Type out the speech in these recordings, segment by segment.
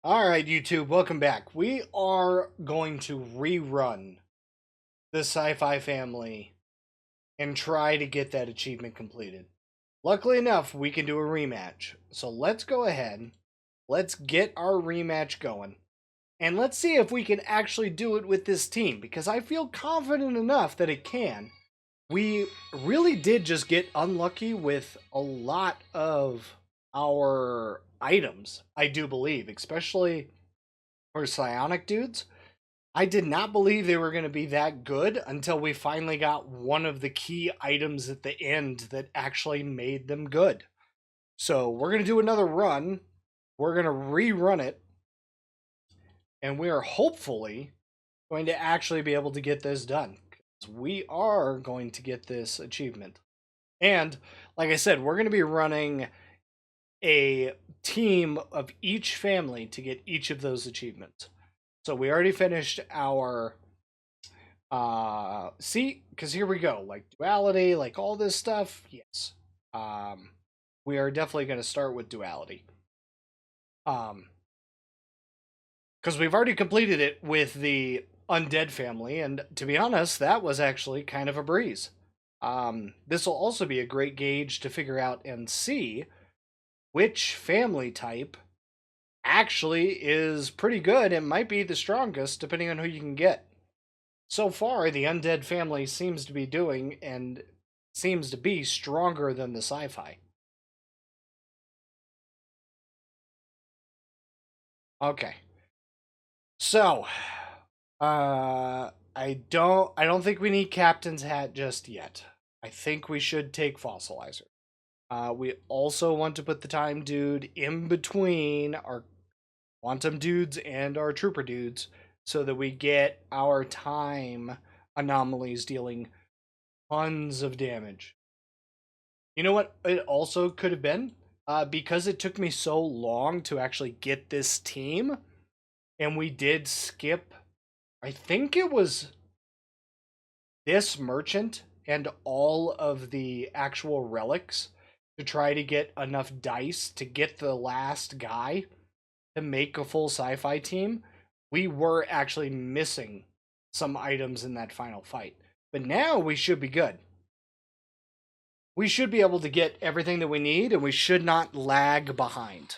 Alright, YouTube, welcome back. We are going to rerun the Sci-Fi family and try to get that achievement completed. Luckily enough, we can do a rematch. So let's go ahead, let's get our rematch going, and let's see if we can actually do it with this team, because I feel confident enough that it can. We really did just get unlucky with a lot of our items, I do believe, especially or psionic dudes. I did not believe they were going to be that good until we finally got one of the key items at the end that actually made them good. So we're going to do another run. We're going to rerun it. And we are hopefully going to actually be able to get this done. We are going to get this achievement. And like I said, we're going to be running a team of each family to get each of those achievements. So we already finished our see, because here we go, like duality, like all this stuff. Yes. Um we are definitely going to start with duality. Um because we've already completed it with the undead family, and to be honest, that was actually kind of a breeze. This will also be a great gauge to figure out and see which family type actually is pretty good and might be the strongest depending on who you can get. So far, the undead family seems to be doing and seems to be stronger than the sci-fi. Okay. So, I don't think we need captain's hat just yet. I think we should take fossilizer. We also want to put the time dude in between our quantum dudes and our trooper dudes so that we get our time anomalies dealing tons of damage. You know what it also could have been? Because it took me so long to actually get this team, and we did skip, I think it was this merchant and all of the actual relics to try to get enough dice to get the last guy to make a full sci-fi team. We were actually missing some items in that final fight. But now we should be good. We should be able to get everything that we need, and we should not lag behind.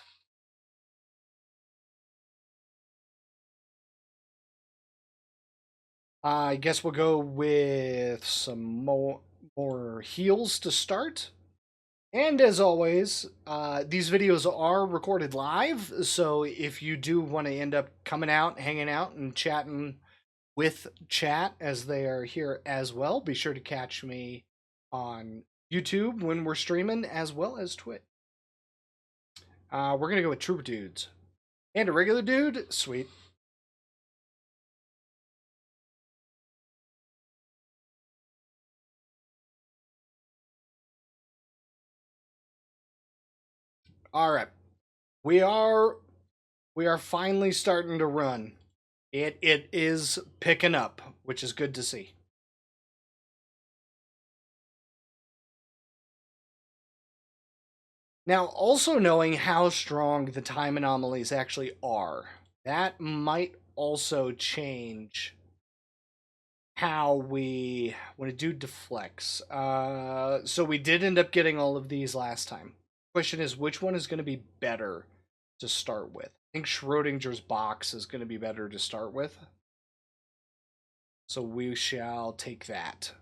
I guess we'll go with some more heals to start. And as always, these videos are recorded live, so if you do want to end up coming out, hanging out, and chatting with chat as they are here as well, be sure to catch me on YouTube when we're streaming, as well as Twitch. We're gonna go with Trooper Dudes. And a regular dude? Sweet. Alright. We are we are finally starting to run. It is picking up, which is good to see. Now, also knowing how strong the time anomalies actually are, that might also change how we want to do deflects. So we did end up getting all of these last time. Question is, which one is going to be better to start with? I think Schrodinger's box is going to be better to start with. So we shall take that.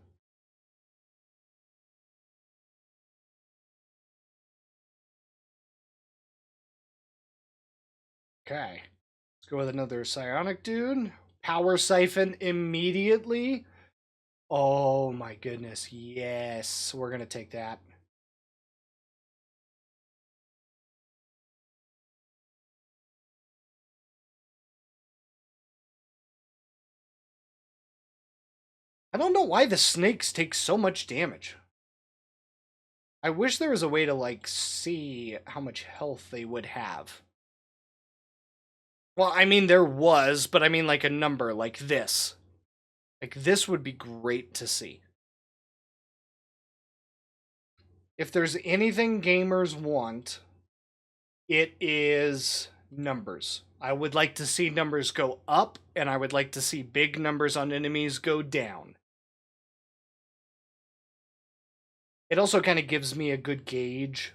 Okay. Let's go with another psionic dude. Power siphon immediately. Oh my goodness. Yes. We're going to take that. I don't know why the snakes take so much damage. I wish there was a way to, like, see how much health they would have. Well, I mean, there was, but I mean, like, a number like this. Like, this would be great to see. If there's anything gamers want, it is numbers. I would like to see numbers go up, and I would like to see big numbers on enemies go down. It also kind of gives me a good gauge,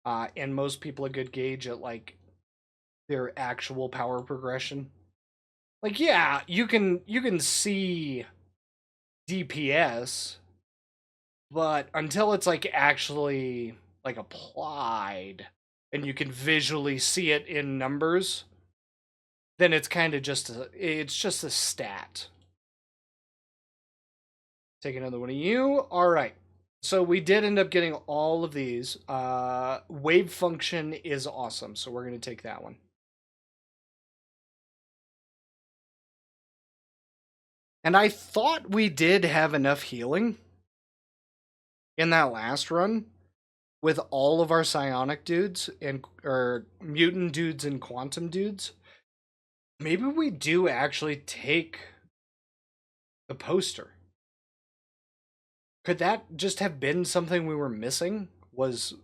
and most people a good gauge at like their actual power progression. Like, yeah, you can see DPS, but until it's like actually like applied and you can visually see it in numbers, then it's kind of just a stat. Take another one of you. All right. So we did end up getting all of these. Wave function is awesome, so we're going to take that one. And I thought we did have enough healing in that last run with all of our psionic dudes and or mutant dudes and quantum dudes. Maybe we do actually take the poster. Could that just have been something we were missing? Was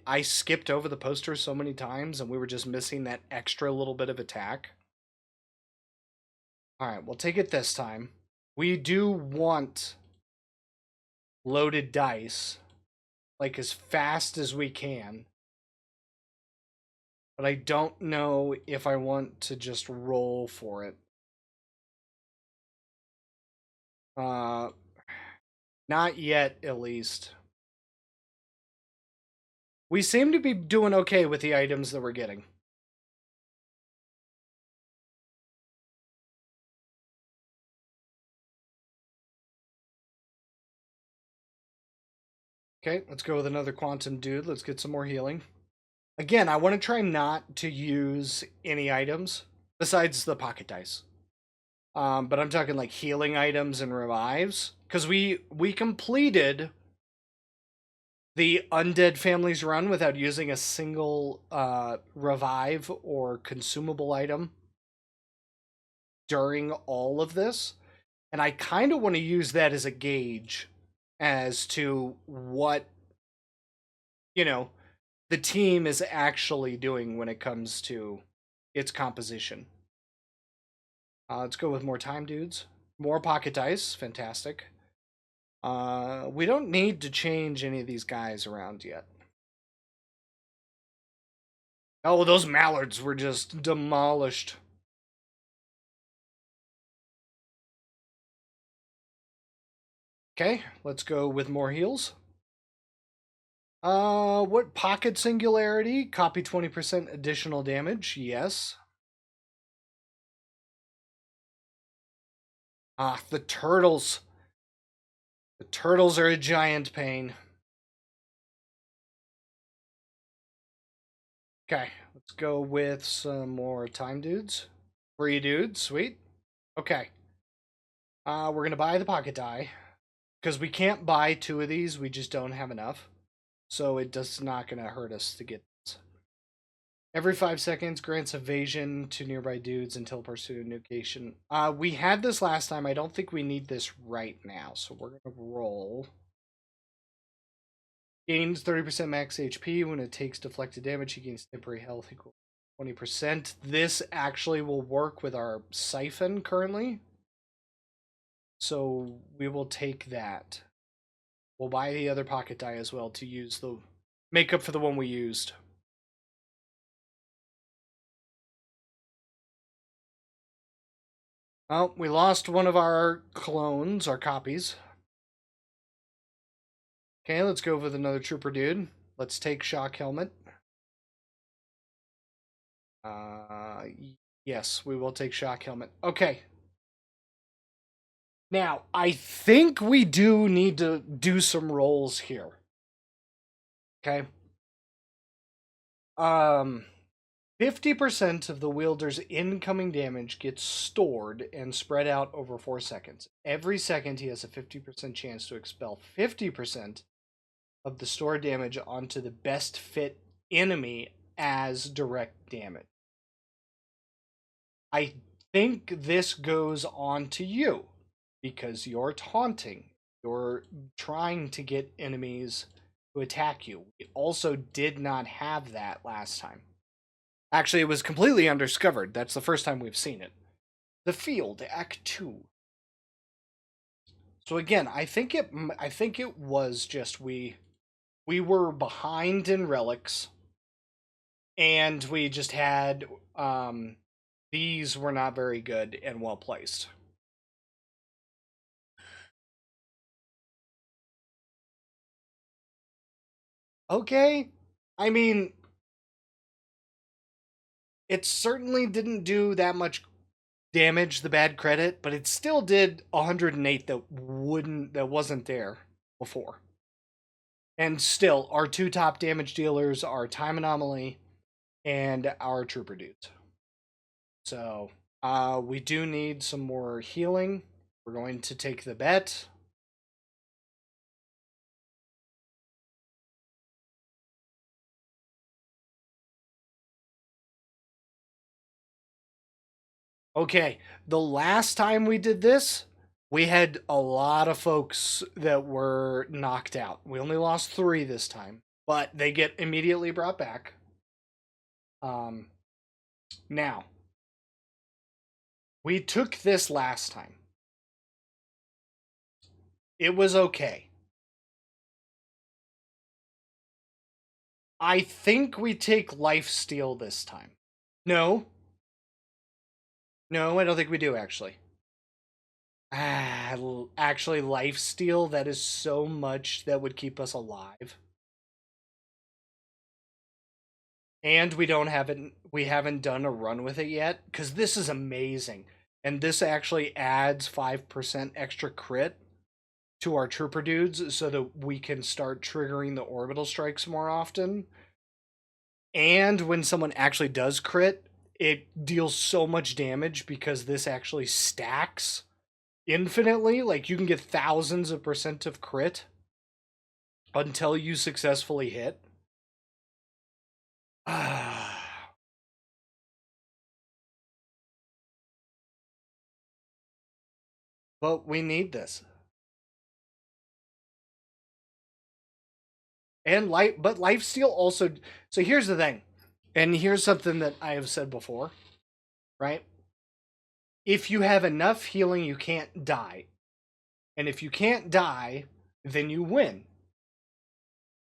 I skipped over the poster so many times and we were just missing that extra little bit of attack? All right, we'll take it this time. We do want loaded dice like as fast as we can. But I don't know if I want to just roll for it. Uh Not yet, at least. We seem to be doing okay with the items that we're getting. Okay, let's go with another quantum dude. Let's get some more healing. Again, I want to try not to use any items besides the pocket dice. But I'm talking like healing items and revives. Because we completed the Undead Families run without using a single revive or consumable item during all of this. And I kind of want to use that as a gauge as to what, you know, the team is actually doing when it comes to its composition. Let's go with more time dudes. More pocket dice. Fantastic. We don't need to change any of these guys around yet. Oh, those mallards were just demolished. Okay, let's go with more heals. What pocket singularity? Copy 20% additional damage. Yes. Ah, the turtles. The turtles are a giant pain. Okay, let's go with some more time dudes. Free dudes, sweet. Okay. We're gonna buy the pocket die. Because we can't buy two of these, we just don't have enough. So it does not gonna hurt us to get this. Every 5 seconds grants evasion to nearby dudes until pursued a location. We had this last time. I don't think we need this right now. So we're gonna roll. Gains 30% max HP when it takes deflected damage. He gains temporary health equal 20%. This actually will work with our siphon currently. So we will take that. We'll buy the other pocket die as well to use the make up for the one we used. Oh, we lost one of our clones, our copies. Okay, let's go with another trooper dude. Let's take shock helmet. Uh, yes, we will take shock helmet. Okay. Now, I think we do need to do some rolls here. Okay. 50% of the wielder's incoming damage gets stored and spread out over 4 seconds. Every second, he has a 50% chance to expel 50% of the stored damage onto the best fit enemy as direct damage. I think this goes on to you because you're taunting. You're trying to get enemies to attack you. We also did not have that last time. Actually, it was completely undiscovered. That's the first time we've seen it. The Field, Act 2. So again, I think it was just we were behind in relics, and we just had these were not very good and well placed. Okay, I mean, it certainly didn't do that much damage, the bad credit, but it still did 108 that wasn't there before. And still, our two top damage dealers are Time Anomaly and our Trooper dudes. So, we do need some more healing. We're going to take the bet. Okay, the last time we did this, we had a lot of folks that were knocked out. We only lost 3 this time, but they get immediately brought back. Um, Now, we took this last time. It was okay. I think we take life steal this time. No, no, I don't think we do actually. Actually, life steal, that is so much that would keep us alive. And we haven't done a run with it yet cuz this is amazing. And this actually adds 5% extra crit to our trooper dudes so that we can start triggering the orbital strikes more often. And when someone actually does crit, it deals so much damage because this actually stacks infinitely. Like you can get thousands of percent of crit until you successfully hit. But we need this. And lifesteal also. So here's the thing. And here's something that I have said before, right? If you have enough healing, you can't die. And if you can't die, then you win.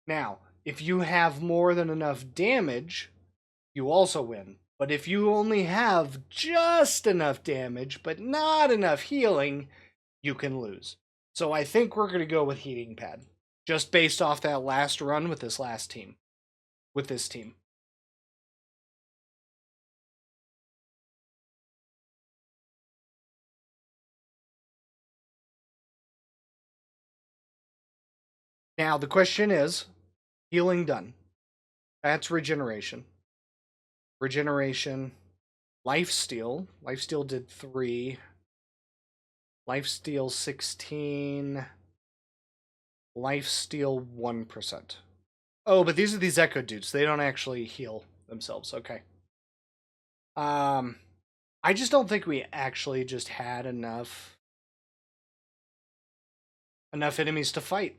Now, if you have more than enough damage, you also win. But if you only have just enough damage, but not enough healing, you can lose. So I think we're going to go with Heating Pad, just based off that last run with this last team. With this team. Now, the question is healing done. That's regeneration. Regeneration. Lifesteal. Lifesteal did 3. Lifesteal 16. Lifesteal 1%. Oh, but these are these Echo dudes. They don't actually heal themselves. Okay. I just don't think we actually just had enough enemies to fight.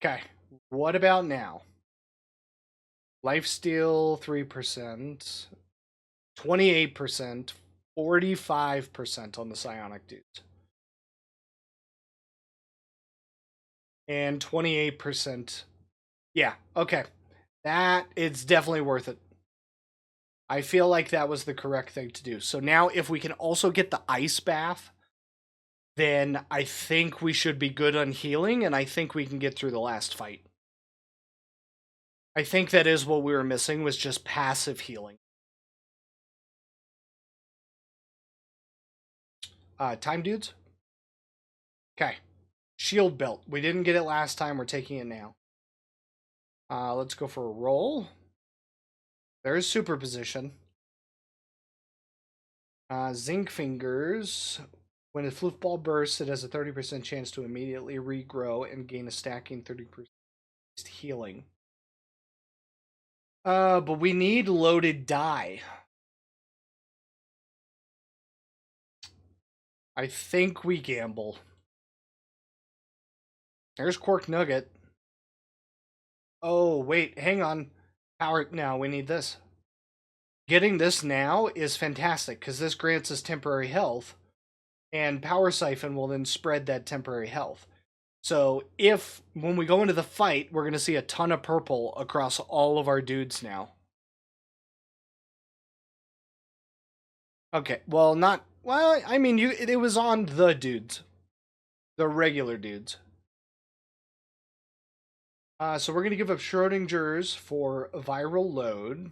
Okay. What about now? Lifesteal 3%, 28%, 45% on the psionic dudes. And 28%. Yeah, okay. That it's definitely worth it. I feel like that was the correct thing to do. So now if we can also get the ice bath, then I think we should be good on healing, and I think we can get through the last fight. I think that is what we were missing, was just passive healing. Time dudes? Okay. Shield belt. We didn't get it last time. We're taking it now. Let's go for a roll. There's superposition. Zinc fingers. When a football bursts, it has a 30% chance to immediately regrow and gain a stacking 30% healing. But we need loaded die. I think we gamble. There's Quark Nugget. Oh, wait, hang on. Power, now we need this. Getting this now is fantastic because this grants us temporary health, and Power Siphon will then spread that temporary health. So if, when we go into the fight, we're going to see a ton of purple across all of our dudes now. Okay, well, not, well, I mean, it was on the dudes. The regular dudes. So we're going to give up Schrodinger's for viral load.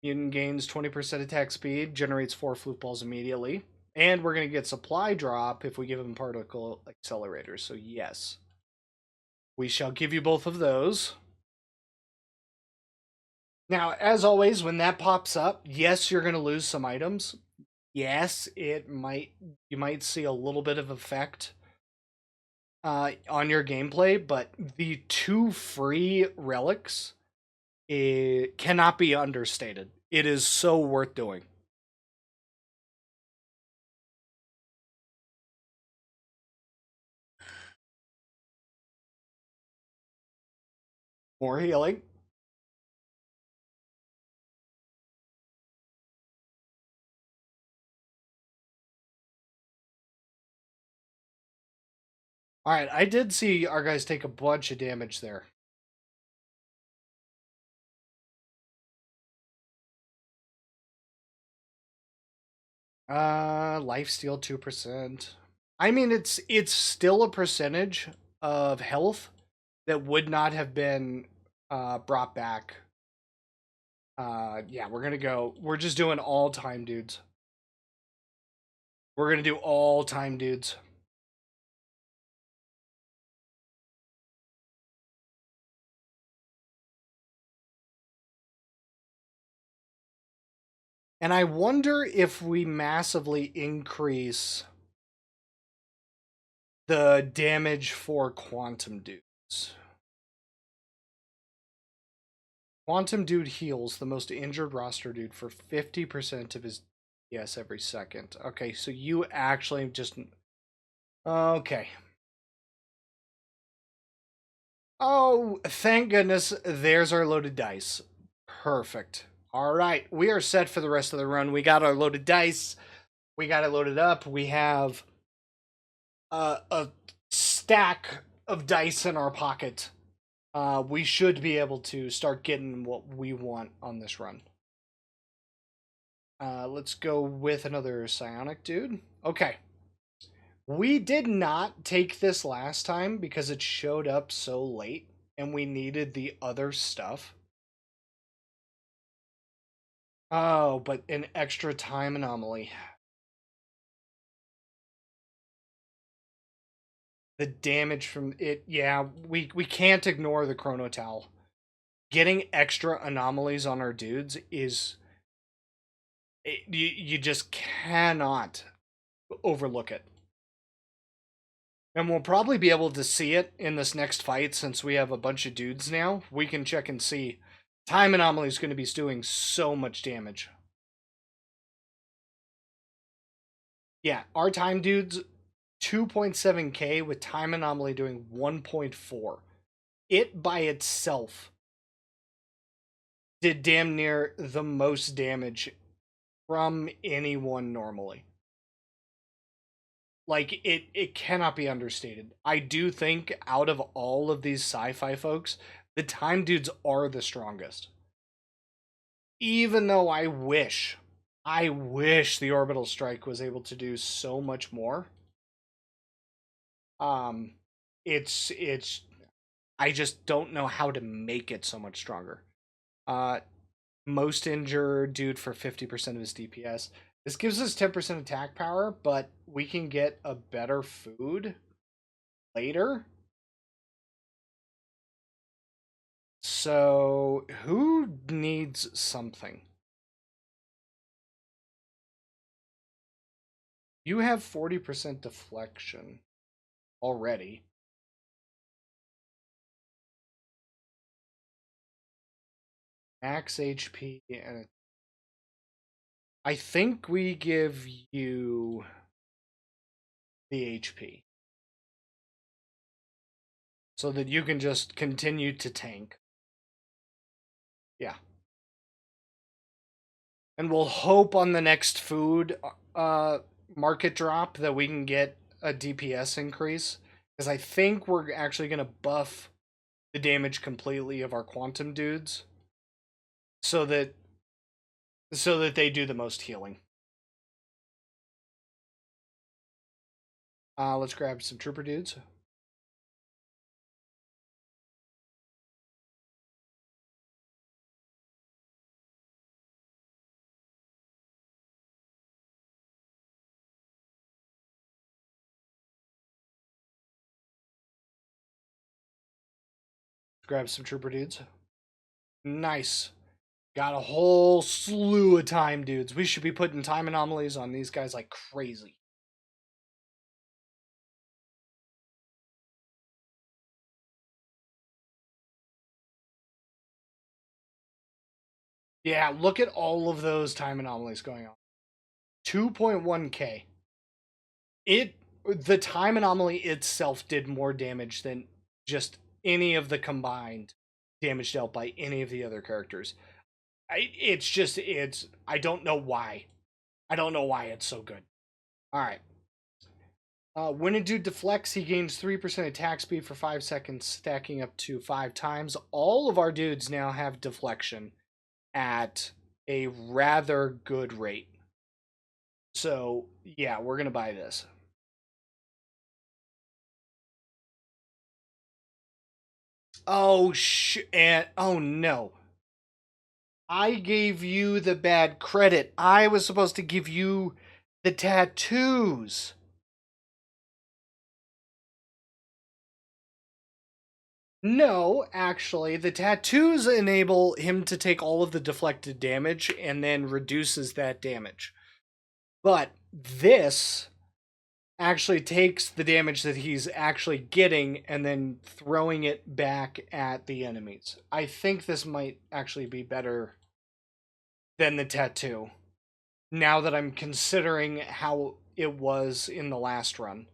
Mutant gains 20% attack speed, generates 4 flute balls immediately. And we're going to get supply drop if we give him particle accelerators. So yes. We shall give you both of those. Now, as always, when that pops up, yes, you're going to lose some items. Yes, you might see a little bit of effect on your gameplay, but the 2 free relics, it cannot be understated. It is so worth doing. More healing. Alright, I did see our guys take a bunch of damage there. Lifesteal 2%. I mean, it's still a percentage of health that would not have been brought back. Yeah, we're just doing all time dudes. We're gonna do all time dudes. And I wonder if we massively increase the damage for quantum dudes. Quantum dude heals the most injured roster dude for 50% of his DPS every second. Okay, so you actually just... Okay. Oh, thank goodness, there's our loaded dice. Perfect. All right, we are set for the rest of the run. We got our loaded dice. We got it loaded up. We have a stack of dice in our pocket. We should be able to start getting what we want on this run. Let's go with another psionic dude. Okay. We did not take this last time because it showed up so late and we needed the other stuff. Oh, but an extra time anomaly. The damage from it, yeah, we can't ignore the Chrono Towel. Getting extra anomalies on our dudes is... you just cannot overlook it. And we'll probably be able to see it in this next fight since we have a bunch of dudes now. We can check and see. Time Anomaly is going to be doing so much damage. Yeah, our time dudes 2.7k with Time Anomaly doing 1.4. It by itself did damn near the most damage from anyone normally. Like, it cannot be understated. I do think out of all of these sci-fi folks, the time dudes are the strongest. Even though I wish the orbital strike was able to do so much more. Um, it's I just don't know how to make it so much stronger. Most injured dude for 50% of his DPS. This gives us 10% attack power, but we can get a better food later. So, who needs something? You have 40% deflection already. Max HP, and I think we give you the HP. So that you can just continue to tank. Yeah. And we'll hope on the next food market drop that we can get a DPS increase. Because I think we're actually going to buff the damage completely of our quantum dudes. So that they do the most healing. Let's grab some trooper dudes. Grab some trooper dudes. Nice. Got a whole slew of time dudes. We should be putting time anomalies on these guys like crazy. Yeah, look at all of those time anomalies going on. 2.1k. The time anomaly itself did more damage than just any of the combined damage dealt by any of the other characters. I don't know why. I don't know why it's so good. All right. When a dude deflects, he gains 3% attack speed for 5 seconds, stacking up to 5 times. All of our dudes now have deflection at a rather good rate. So, yeah, we're going to buy this. Oh, oh no. I gave you the bad credit. I was supposed to give you the tattoos. No, actually, the tattoos enable him to take all of the deflected damage and then reduces that damage. But this actually takes the damage that he's actually getting and then throwing it back at the enemies. I think this might actually be better than the tattoo, now that I'm considering how it was in the last run.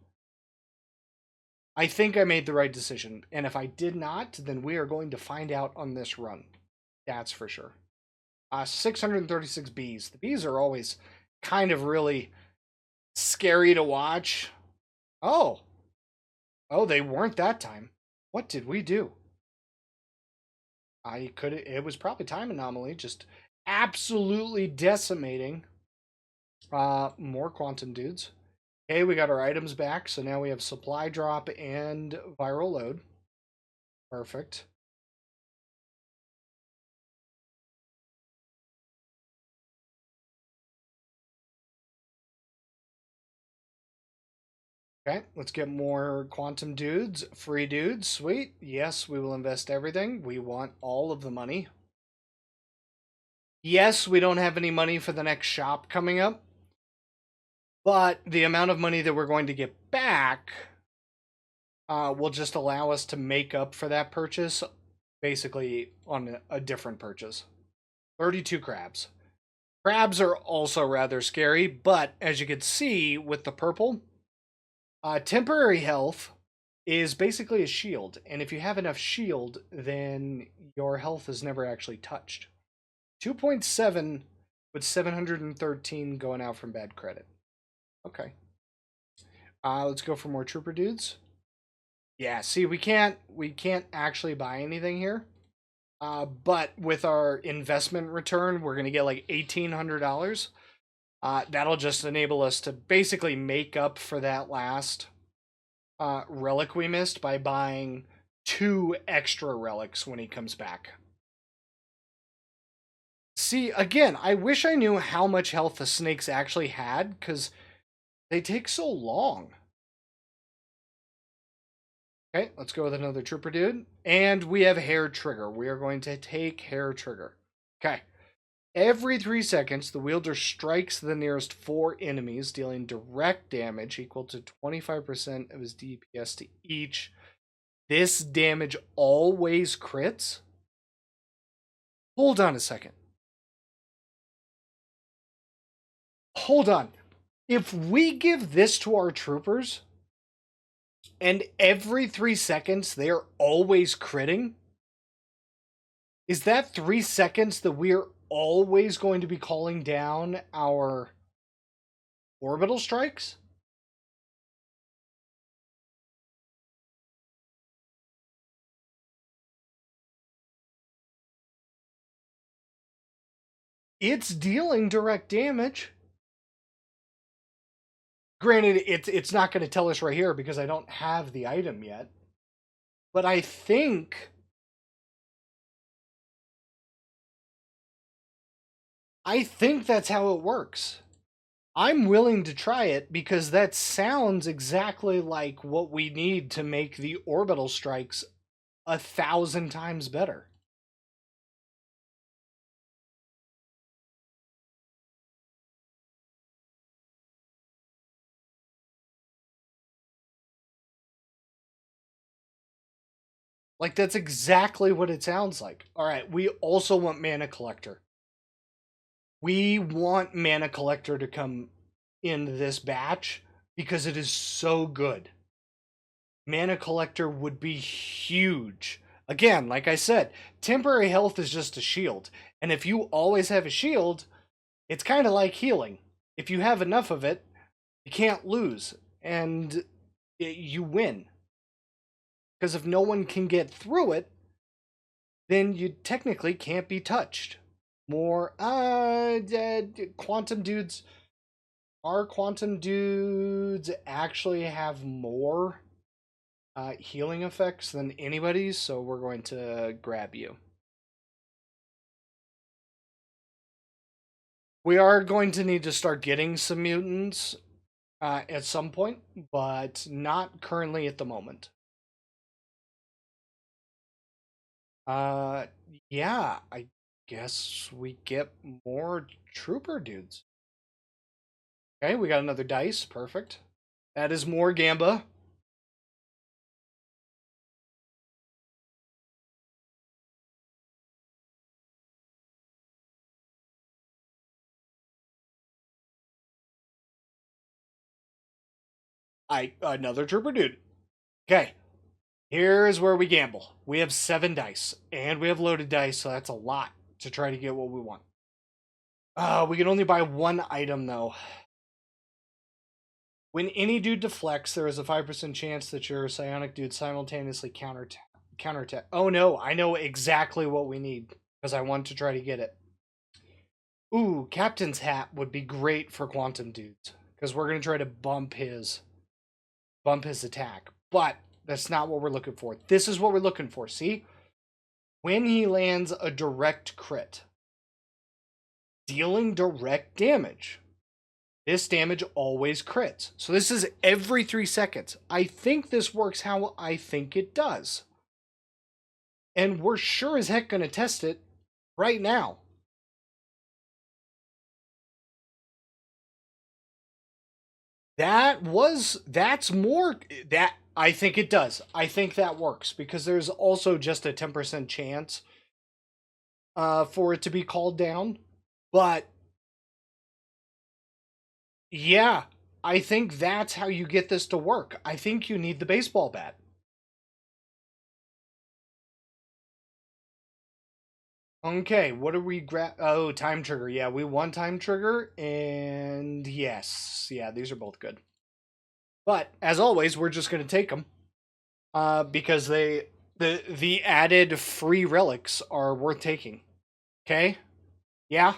I think I made the right decision, and if I did not, then we are going to find out on this run. That's for sure. 636 bees. The bees are always kind of really scary to watch. Oh. Oh, they weren't that time. What did we do? It was probably time anomaly, just absolutely decimating. More quantum dudes. Okay, we got our items back, so now we have supply drop and viral load. Perfect. Okay, let's get more quantum dudes. Free dudes, sweet. Yes, we will invest everything. We want all of the money. Yes, we don't have any money for the next shop coming up, but the amount of money that we're going to get back will just allow us to make up for that purchase, basically on a different purchase. 32 crabs. Crabs are also rather scary, but as you can see with the purple, temporary health is basically a shield, and if you have enough shield, then your health is never actually touched. 2.7 with 713 going out from bad credit. Okay. Let's go for more trooper dudes. Yeah, see, we can't actually buy anything here. But with our investment return, we're gonna get like $1,800. That'll just enable us to basically make up for that last relic we missed by buying 2 extra relics when he comes back. See, again, I wish I knew how much health the snakes actually had, because they take so long. Okay, let's go with another trooper dude. And we have hair trigger. We are going to take hair trigger. Okay. Every 3 seconds, the wielder strikes the nearest 4 enemies, dealing direct damage equal to 25% of his DPS to each. This damage always crits? Hold on a second. Hold on. If we give this to our troopers, and every 3 seconds they're always critting, is that 3 seconds that we're always going to be calling down our orbital strikes? It's dealing direct damage. Granted, it's not going to tell us right here because I don't have the item yet. But I think that's how it works. I'm willing to try it because that sounds exactly like what we need to make the orbital strikes 1,000 times better. Like, that's exactly what it sounds like. All right, we also want Mana Collector. We want Mana Collector to come in this batch because it is so good. Mana Collector would be huge. Again, like I said, temporary health is just a shield. And if you always have a shield, it's kind of like healing. If you have enough of it, you can't lose. And you win. Because if no one can get through it, then you technically can't be touched. More, quantum dudes. Our quantum dudes actually have more healing effects than anybody's, so we're going to grab you. We are going to need to start getting some mutants at some point, but not currently at the moment. Uh, yeah, I guess we get more trooper dudes. Okay, we got another dice. Perfect. That is more Gamba. Another trooper dude. Okay, here's where we gamble. We have 7 dice, and we have loaded dice, so that's a lot to try to get what we want. We can only buy one item though. When any dude deflects, there is a 5% chance that your psionic dude simultaneously counterattack. Oh no, I know exactly what we need because I want to try to get it. Ooh, Captain's Hat would be great for quantum dudes because we're gonna try to bump his attack. But that's not what we're looking for. This is what we're looking for. See, when he lands a direct crit, dealing direct damage. This damage always crits. So this is every 3 seconds. I think this works how I think it does. And we're sure as heck going to test it right now. That's more, that, I think it does. I think that works because there's also just a 10% chance for it to be called down. But yeah, I think that's how you get this to work. I think you need the baseball bat. Okay, what do we grab? Oh, time trigger. Yeah, we want time trigger, and yes, yeah, these are both good. But as always, we're just gonna take them, because the added free relics are worth taking. Okay, yeah,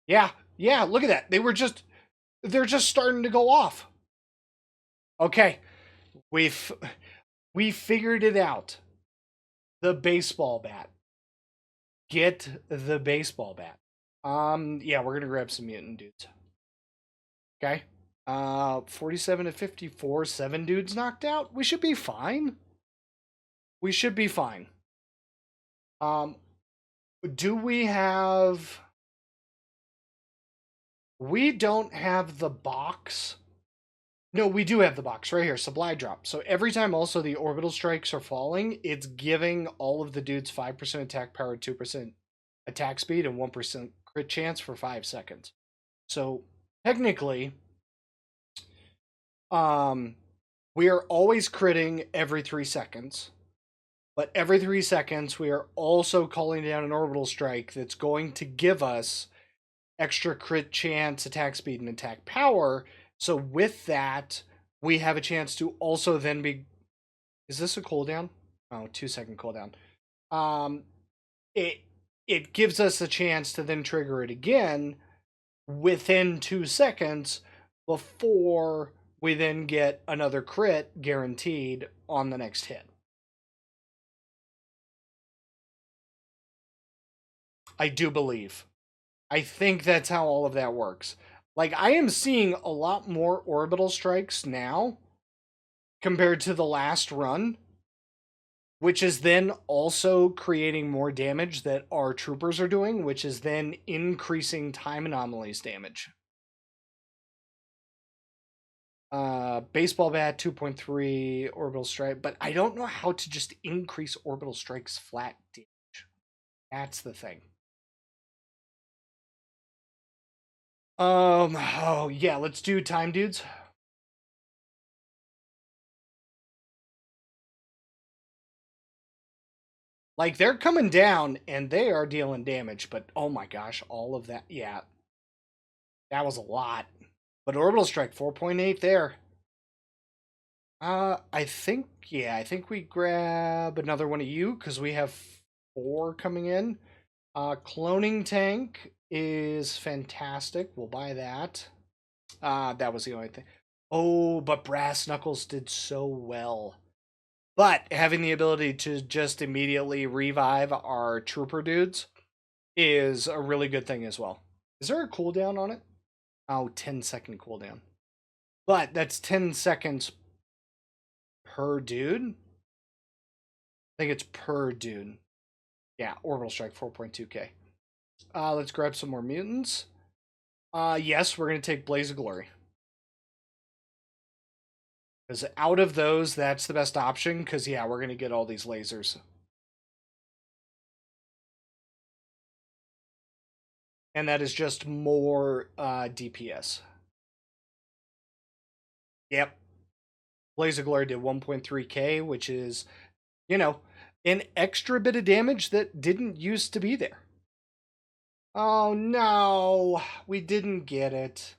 yeah, yeah. Look at that. They're just starting to go off. Okay, we've we figured it out. The baseball bat. Get the baseball bat. Yeah, we're gonna grab some mutant dudes. Okay. 47 to 54, 7 dudes knocked out. We should be fine. We should be fine. Um, do we have... We don't have the box. No, we do have the box right here, supply drop. So every time also the orbital strikes are falling, it's giving all of the dudes 5% attack power, 2% attack speed, and 1% crit chance for 5 seconds. So technically, um, We are always critting every 3 seconds. But every 3 seconds, we are also calling down an orbital strike that's going to give us extra crit chance, attack speed, and attack power. So with that, we have a chance to also then be. Is this a cooldown? Oh, 2 second cooldown. Um, it it gives us a chance to then trigger it again within 2 seconds before we then get another crit guaranteed on the next hit. I do believe. I think that's how all of that works. Like, I am seeing a lot more orbital strikes now compared to the last run, which is then also creating more damage that our troopers are doing, which is then increasing time anomalies damage. Baseball bat 2.3 orbital strike, but I don't know how to just increase orbital strikes flat damage. That's the thing. Oh yeah, let's do time dudes. Like, they're coming down and they are dealing damage, but oh my gosh, all of that, yeah, that was a lot. But orbital strike 4.8 there. I think we grab another one of you because we have 4 coming in. Cloning tank is fantastic. We'll buy that. That was the only thing. Oh, but brass knuckles did so well. But having the ability to just immediately revive our trooper dudes is a really good thing as well. Is there a cooldown on it? Oh, 10-second cooldown. But that's 10 seconds per dude. I think it's per dude. Yeah, orbital strike 4.2k. Let's grab some more mutants. Yes, we're going to take Blaze of Glory. Because out of those, that's the best option. Because, yeah, we're going to get all these lasers. And that is just more DPS. Yep. Blaze of Glory did 1.3k, which is, you know, an extra bit of damage that didn't used to be there. Oh no, we didn't get it.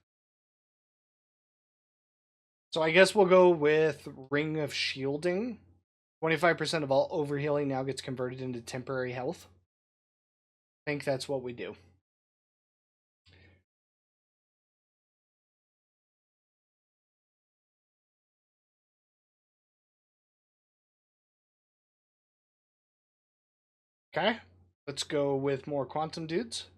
So I guess we'll go with Ring of Shielding. 25% of all overhealing now gets converted into temporary health. I think that's what we do. Okay, let's go with more quantum dudes.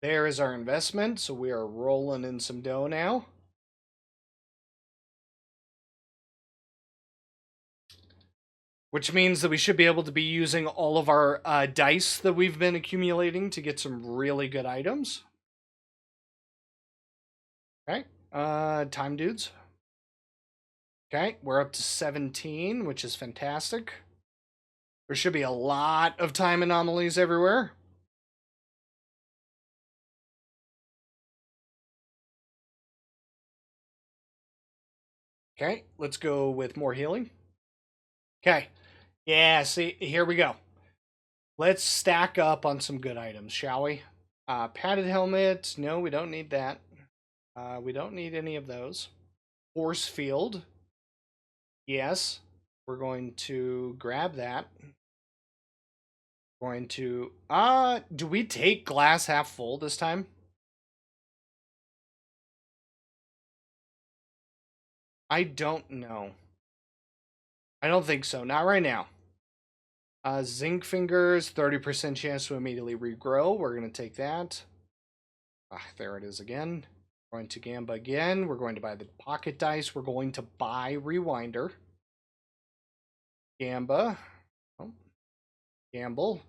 There is our investment, so we are rolling in some dough now. Which means that we should be able to be using all of our dice that we've been accumulating to get some really good items. Okay, time dudes. Okay, we're up to 17, which is fantastic. There should be a lot of time anomalies everywhere. Okay, let's go with more healing. Okay, yeah, see, here we go. Let's stack up on some good items, shall we? Padded helmet, no, we don't need that. We don't need any of those. Force field, yes. We're going to grab that. Going to, do we take glass half full this time? I don't know. I don't think so. Not right now. Zinc fingers, 30% chance to immediately regrow. We're going to take that. There it is again. We're going to Gamba again. We're going to buy the pocket dice. We're going to buy Rewinder. Gamba. Oh. Gamble.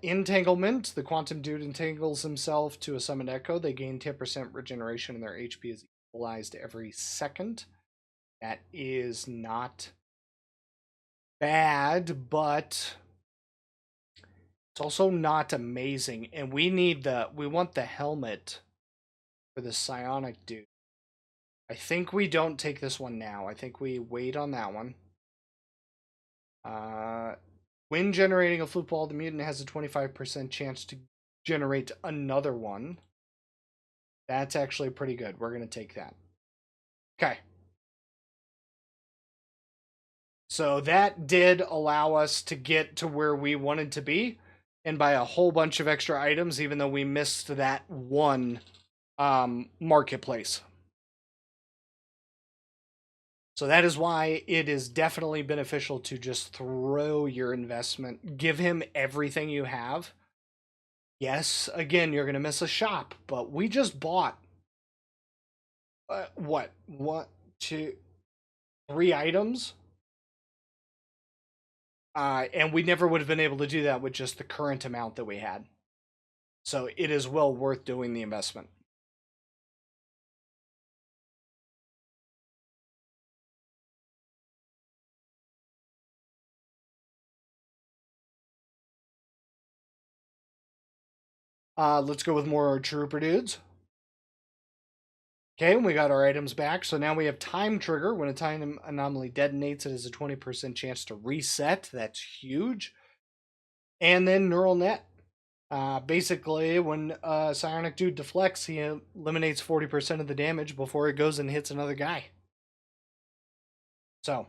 Entanglement. The quantum dude entangles himself to a summoned echo. They gain 10% regeneration and their HP is equalized every second. That is not bad, but it's also not amazing. And we want the helmet for the psionic dude. I think we don't take this one now. I think we wait on that one. When generating a flute ball, the mutant has a 25% chance to generate another one. That's actually pretty good. We're going to take that. Okay. So that did allow us to get to where we wanted to be and buy a whole bunch of extra items, even though we missed that one marketplace. So that is why it is definitely beneficial to just throw your investment, give him everything you have. Yes, again, you're going to miss a shop, but we just bought what? 1, 2, 3 items? And we never would have been able to do that with just the current amount that we had. So it is well worth doing the investment. Let's go with more trooper dudes. Okay, we got our items back. So now we have time trigger. When a time anomaly detonates, it has a 20% chance to reset. That's huge. And then neural net. Basically, when a psionic dude deflects, he eliminates 40% of the damage before it goes and hits another guy. So,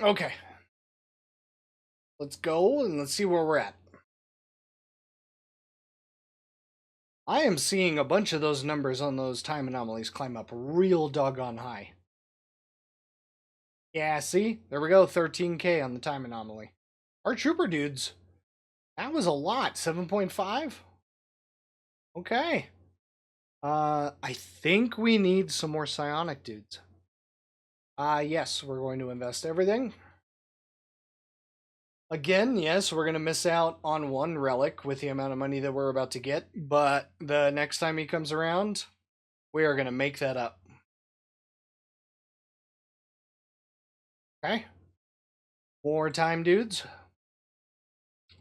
okay. Let's go and let's see where we're at. I am seeing a bunch of those numbers on those time anomalies climb up real doggone high. Yeah, see? There we go, 13k on the time anomaly. Our trooper dudes, that was a lot, 7.5? Okay. I think we need some more psionic dudes. Yes, we're going to invest everything. Again, yes, we're going to miss out on one relic with the amount of money that we're about to get, but the next time he comes around, we are going to make that up. Okay. More time, dudes.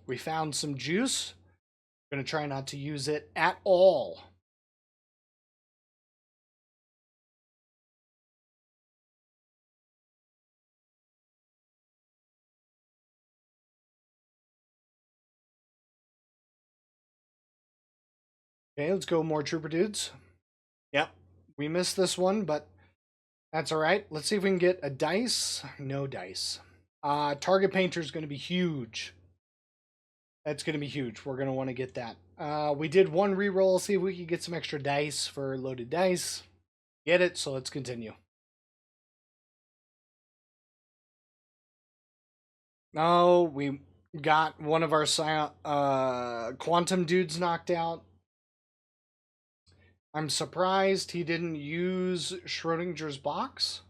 We found some juice. I'm going to try not to use it at all. Okay, let's go more trooper dudes. Yep, we missed this one, but that's all right. Let's see if we can get a dice. No dice. Target painter is going to be huge. That's going to be huge. We're going to want to get that. We did one reroll. See if we can get some extra dice for loaded dice. Get it, so let's continue. No, we got one of our quantum dudes knocked out. I'm surprised he didn't use Schrodinger's box.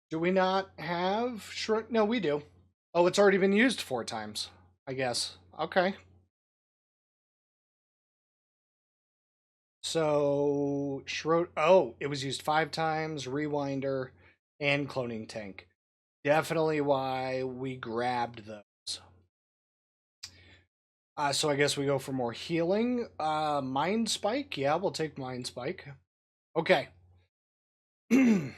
Do we not have No, we do. Oh, it's already been used 4 times, I guess. Okay. So, oh, it was used 5 times, Rewinder, and Cloning Tank. Definitely why we grabbed those. So I guess we go for more healing. Mind Spike? Yeah, we'll take Mind Spike. Okay. The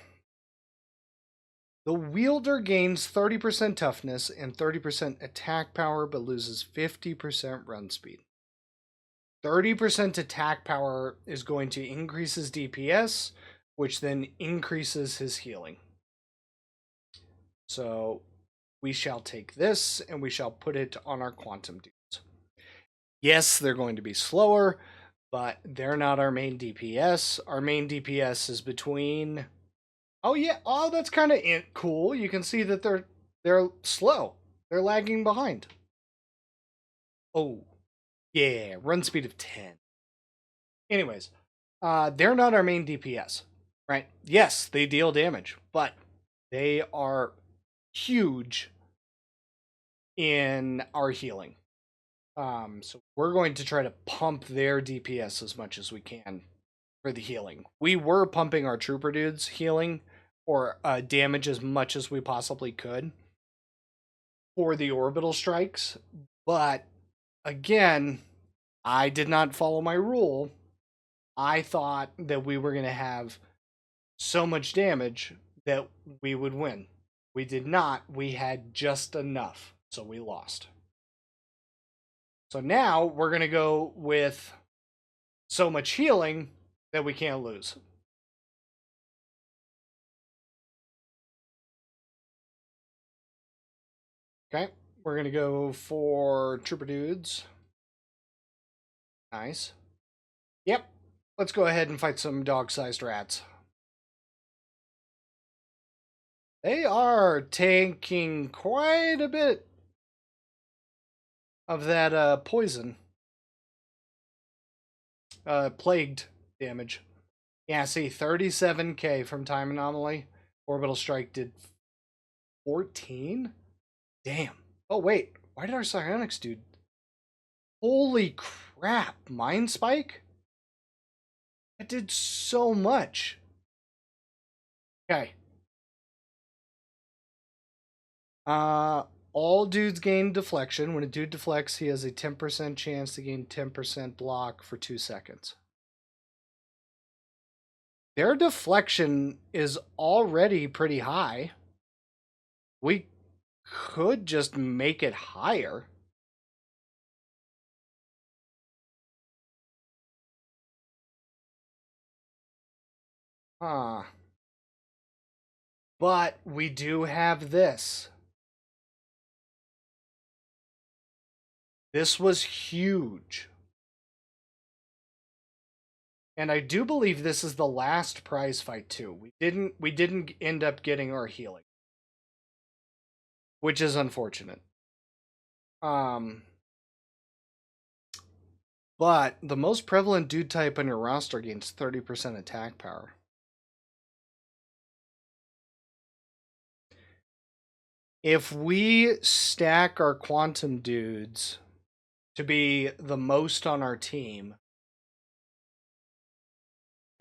wielder gains 30% toughness and 30% attack power, but loses 50% run speed. 30% attack power is going to increase his DPS, which then increases his healing. So we shall take this and we shall put it on our quantum dudes. Yes, they're going to be slower, but they're not our main DPS. Our main DPS is between... Oh yeah, oh that's kind of cool. You can see that they're slow. They're lagging behind. Oh, yeah, run speed of 10. Anyways, they're not our main DPS, right? Yes, they deal damage, but they are huge in our healing. So we're going to try to pump their DPS as much as we can for the healing. We were pumping our trooper dudes healing or damage as much as we possibly could for the orbital strikes, but again, I did not follow my rule. I thought that we were going to have so much damage that we would win. We did not. We had just enough, so we lost. So now we're going to go with so much healing that we can't lose. Okay, we're going to go for Trooper Dudes. Nice. Yep, let's go ahead and fight some dog-sized rats. They are taking quite a bit of that poison. Plagued damage. Yeah, see, 37k from Time Anomaly. Orbital Strike did 14? Damn. Oh, wait. Why did our psionics do... Holy crap. Mind Spike? That did so much. Okay. All dudes gain deflection. When a dude deflects, he has a 10% chance to gain 10% block for 2 seconds. Their deflection is already pretty high. We could just make it higher. Huh. But we do have this. This was huge. And I do believe this is the last prize fight too. We didn't end up getting our healing, which is unfortunate. But the most prevalent dude type on your roster gains 30% attack power. If we stack our quantum dudes to be the most on our team,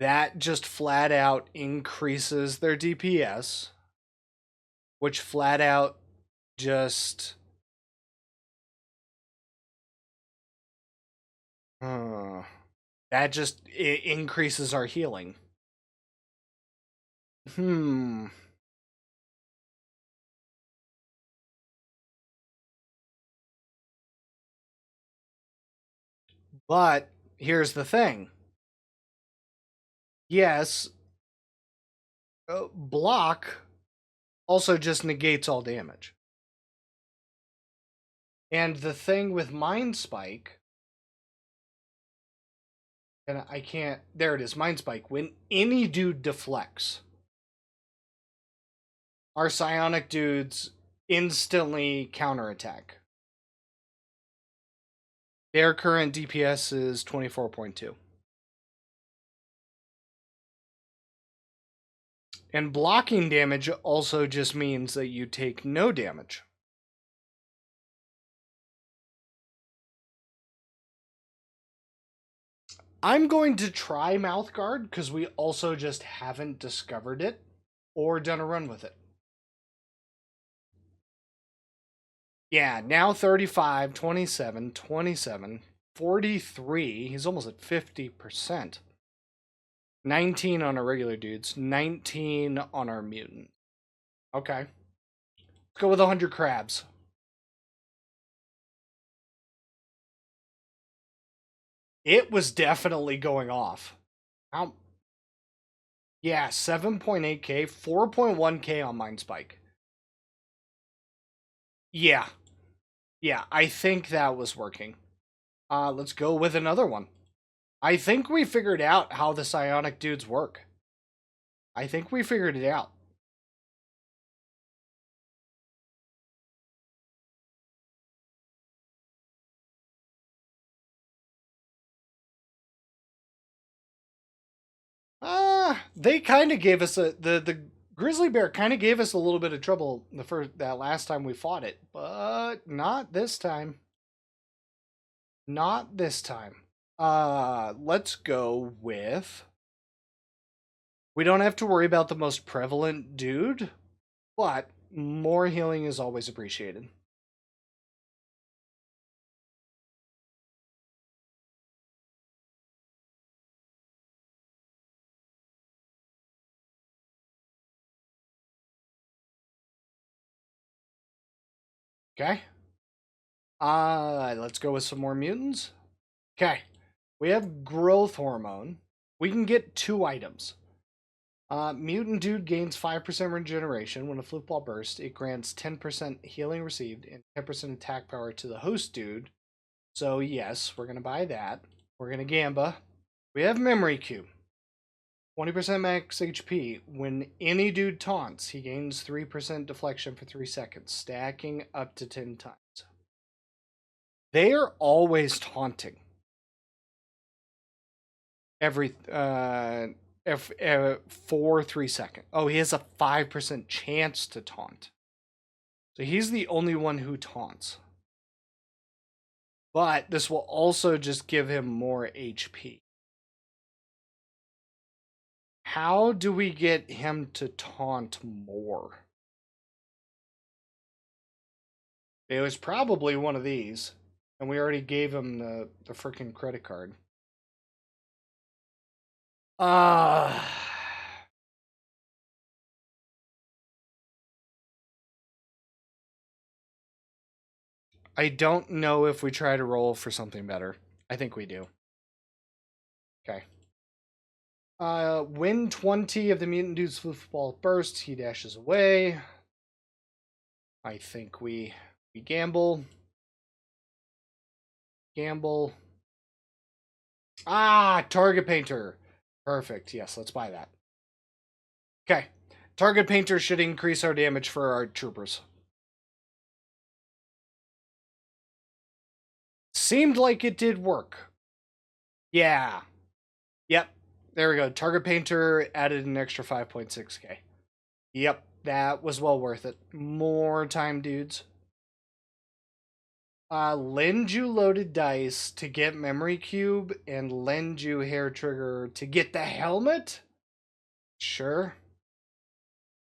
that just flat out increases their DPS, which flat out just... that just increases our healing. But here's the thing. Yes, block also just negates all damage. And the thing with Mind Spike, and I can't, there it is, Mind Spike. When any dude deflects, our psionic dudes instantly counterattack. Their current DPS is 24.2. And blocking damage also just means that you take no damage. I'm going to try Mouth Guard because we also just haven't discovered it or done a run with it. Yeah, now 35, 27, 27, 43. He's almost at 50%. 19 on our regular dudes, 19 on our mutant. Okay. Let's go with 100 crabs. It was definitely going off. How? Yeah, 7.8k, 4.1k on Mind Spike. Yeah. Yeah, I think that was working. Let's go with another one. I think we figured out how the psionic dudes work. I think we figured it out. They kind of gave us the grizzly bear kind of gave us a little bit of trouble that last time we fought it, but not this time. Not this time. Let's go with... We don't have to worry about the most prevalent dude, but more healing is always appreciated. Okay. Let's go with some more mutants. Okay. We have growth hormone. We can get 2 items. Mutant Dude gains 5% regeneration when a flip ball bursts. It grants 10% healing received and 10% attack power to the host dude. So, yes, we're going to buy that. We're going to Gamba. We have Memory Cube. 20% max HP. When any dude taunts, he gains 3% deflection for 3 seconds, stacking up to 10 times. They are always taunting. Every for 3 seconds. Oh, he has a 5% chance to taunt. So he's the only one who taunts. But this will also just give him more HP. How do we get him to taunt more? It was probably one of these. And we already gave him the freaking credit card. I don't know if we try to roll for something better. I think we do. Okay. When 20 of the mutant dude's football bursts, he dashes away. I think we gamble. Gamble. Target painter. Perfect. Yes, let's buy that. Okay. Target painter should increase our damage for our troopers. Seemed like it did work. Yeah. Yep. There we go. Target painter added an extra 5.6k. Yep. That was well worth it. More time, dudes. Lend you loaded dice to get memory cube and lend you hair trigger to get the helmet. Sure.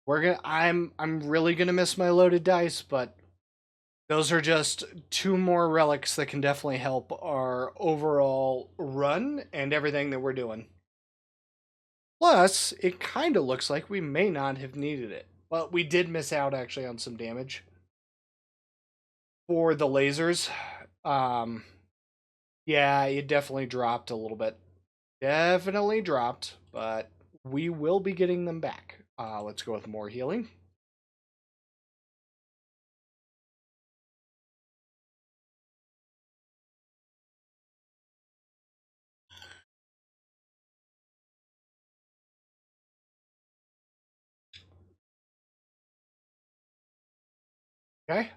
I'm really gonna miss my loaded dice, but those are just 2 more relics that can definitely help our overall run and everything that we're doing. Plus, it kind of looks like we may not have needed it, but we did miss out actually on some damage for the lasers. Yeah, it definitely dropped a little bit. Definitely dropped, but we will be getting them back. Let's go with more healing. Okay.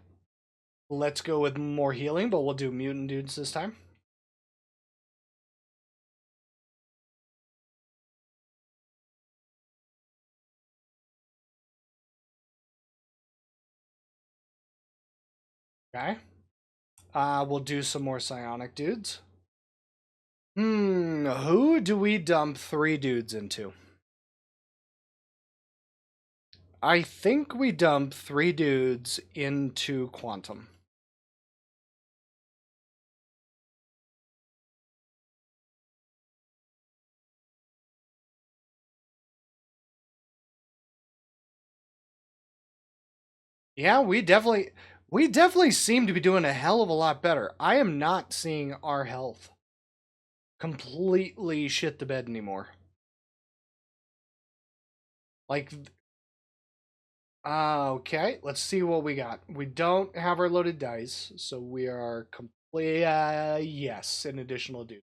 Let's go with more healing, but we'll do mutant dudes this time. Okay. We'll do some more psionic dudes. Who do we dump 3 dudes into? I think we dump 3 dudes into Quantum. Yeah, we definitely seem to be doing a hell of a lot better. I am not seeing our health completely shit the bed anymore. Like, okay, let's see what we got. We don't have our loaded dice, so we are complete. Yes, an additional dude.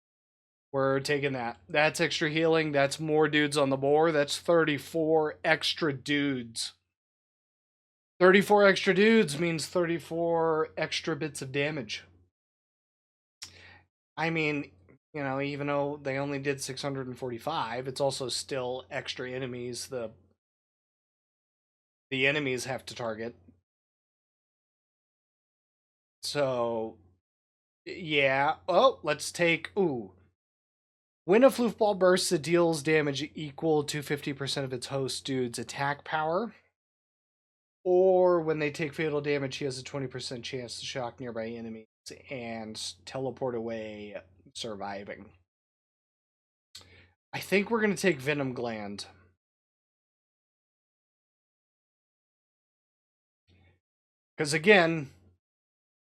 We're taking that. That's extra healing. That's more dudes on the board. That's 34 extra dudes. 34 extra dudes means 34 extra bits of damage. I mean, you know, even though they only did 645, it's also still extra enemies the enemies have to target. So, yeah. Oh, let's take when a floofball bursts, it deals damage equal to 50% of its host dude's attack power. Or when they take fatal damage, he has a 20% chance to shock nearby enemies and teleport away, surviving. I think we're going to take Venom Gland. Because again,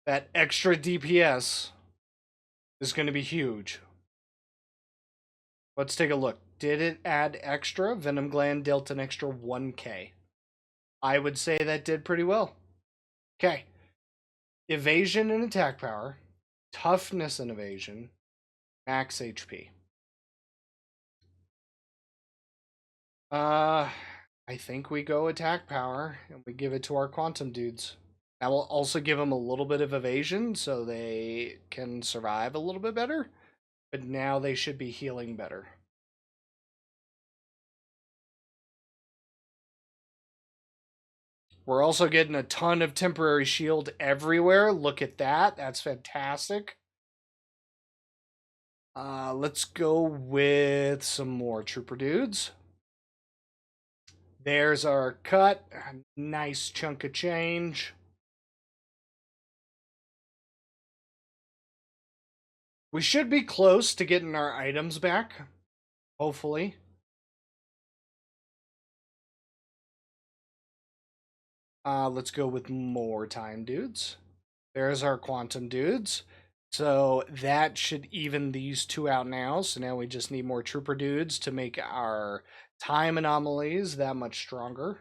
That extra DPS is going to be huge. Let's take a look. Did it add extra? Venom Gland dealt an extra 1k. I would say that did pretty well. Okay. Evasion and attack power. Toughness and evasion. Max HP. I think we go attack power and we give it to our quantum dudes. That will also give them a little bit of evasion so they can survive a little bit better. But now they should be healing better. We're also getting a ton of temporary shield everywhere. Look at that. That's fantastic. Let's go with some more trooper dudes. There's our cut. A nice chunk of change. We should be close to getting our items back. Hopefully. Let's go with more time dudes. There's our quantum dudes. So that should even these two out now. So now we just need more trooper dudes to make our time anomalies that much stronger.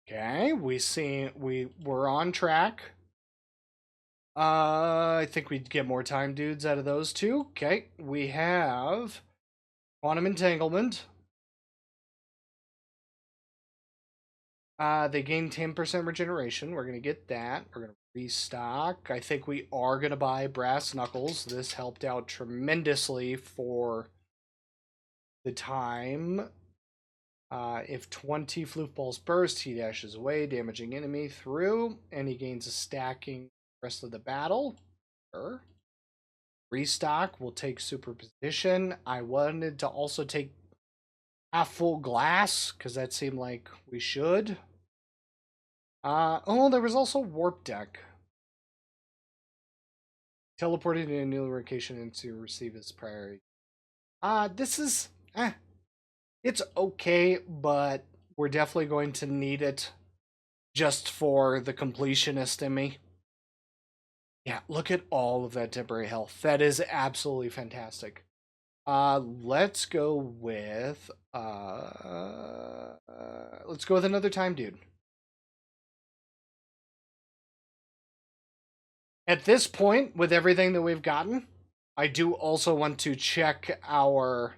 Okay, we're on track. I think we'd get more time dudes out of those two. Okay, we have quantum entanglement. They gain 10% regeneration. We're gonna get that. We're gonna restock. I think we are gonna buy brass knuckles. This helped out tremendously for the time. If 20 floof balls burst, he dashes away, damaging enemy through, and he gains a stacking rest of the battle. Sure. Restock will take superposition. I wanted to also take half full glass because that seemed like we should. Oh, there was also warp deck. Teleported to a new location and to receive its priority. This is it's okay, but we're definitely going to need it just for the completionist in me. Yeah, look at all of that temporary health. That is absolutely fantastic. Let's go with another time dude. At this point, with everything that we've gotten, I do also want to check our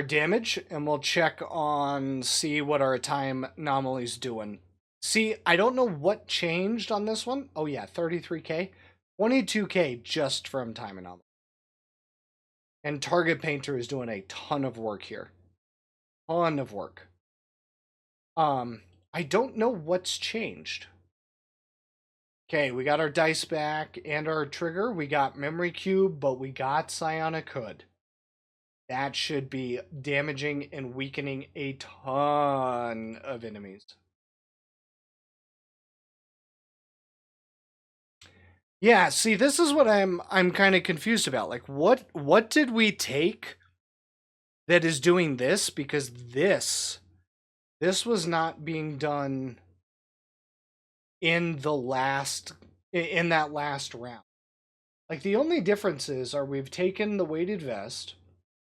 damage, and we'll check on see what our time anomaly's doing. See, I don't know what changed on this one. Oh yeah, 33k, 22k just from time anomaly. And Target Painter is doing a ton of work here. Ton of work. I don't know what's changed. Okay, we got our dice back and our trigger. We got Memory Cube, but we got Psionic Hood. That should be damaging and weakening a ton of enemies. Yeah, see, this is what I'm kind of confused about. Like, what did we take that is doing this? Because this was not being done in that last round. Like, the only differences are we've taken the weighted vest,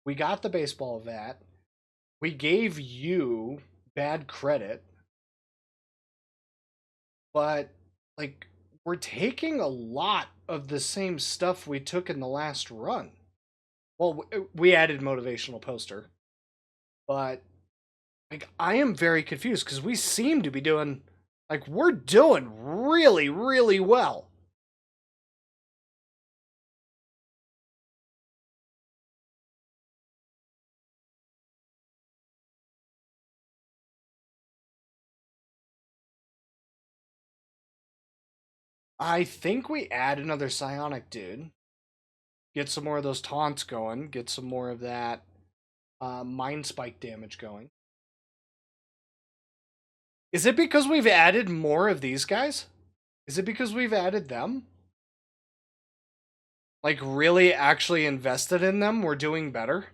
we got the baseball vat, we gave you bad credit, but like we're taking a lot of the same stuff we took in the last run. Well, we added motivational poster, but like I am very confused because we seem to be doing like we're doing really, really well. I think we add another psionic dude, get some more of those taunts going, get some more of that mind spike damage going. Is it because we've added more of these guys? Is it because we've added them? like really actually invested in them, we're doing better.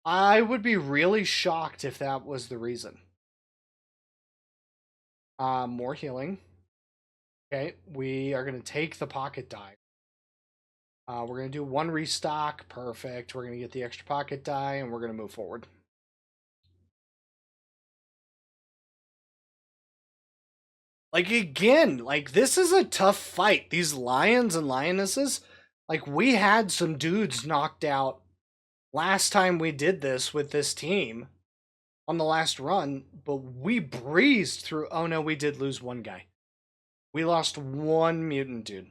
I would be really shocked if that was the reason. More healing. Okay, we are going to take the pocket die. We're going to do one restock. Perfect. We're going to get the extra pocket die, and we're going to move forward. Like, again, like, this is a tough fight. These lions and lionesses, like, we had some dudes knocked out last time we did this with this team on the last run, but we breezed through. Oh, no, we did lose one guy. We lost one mutant dude.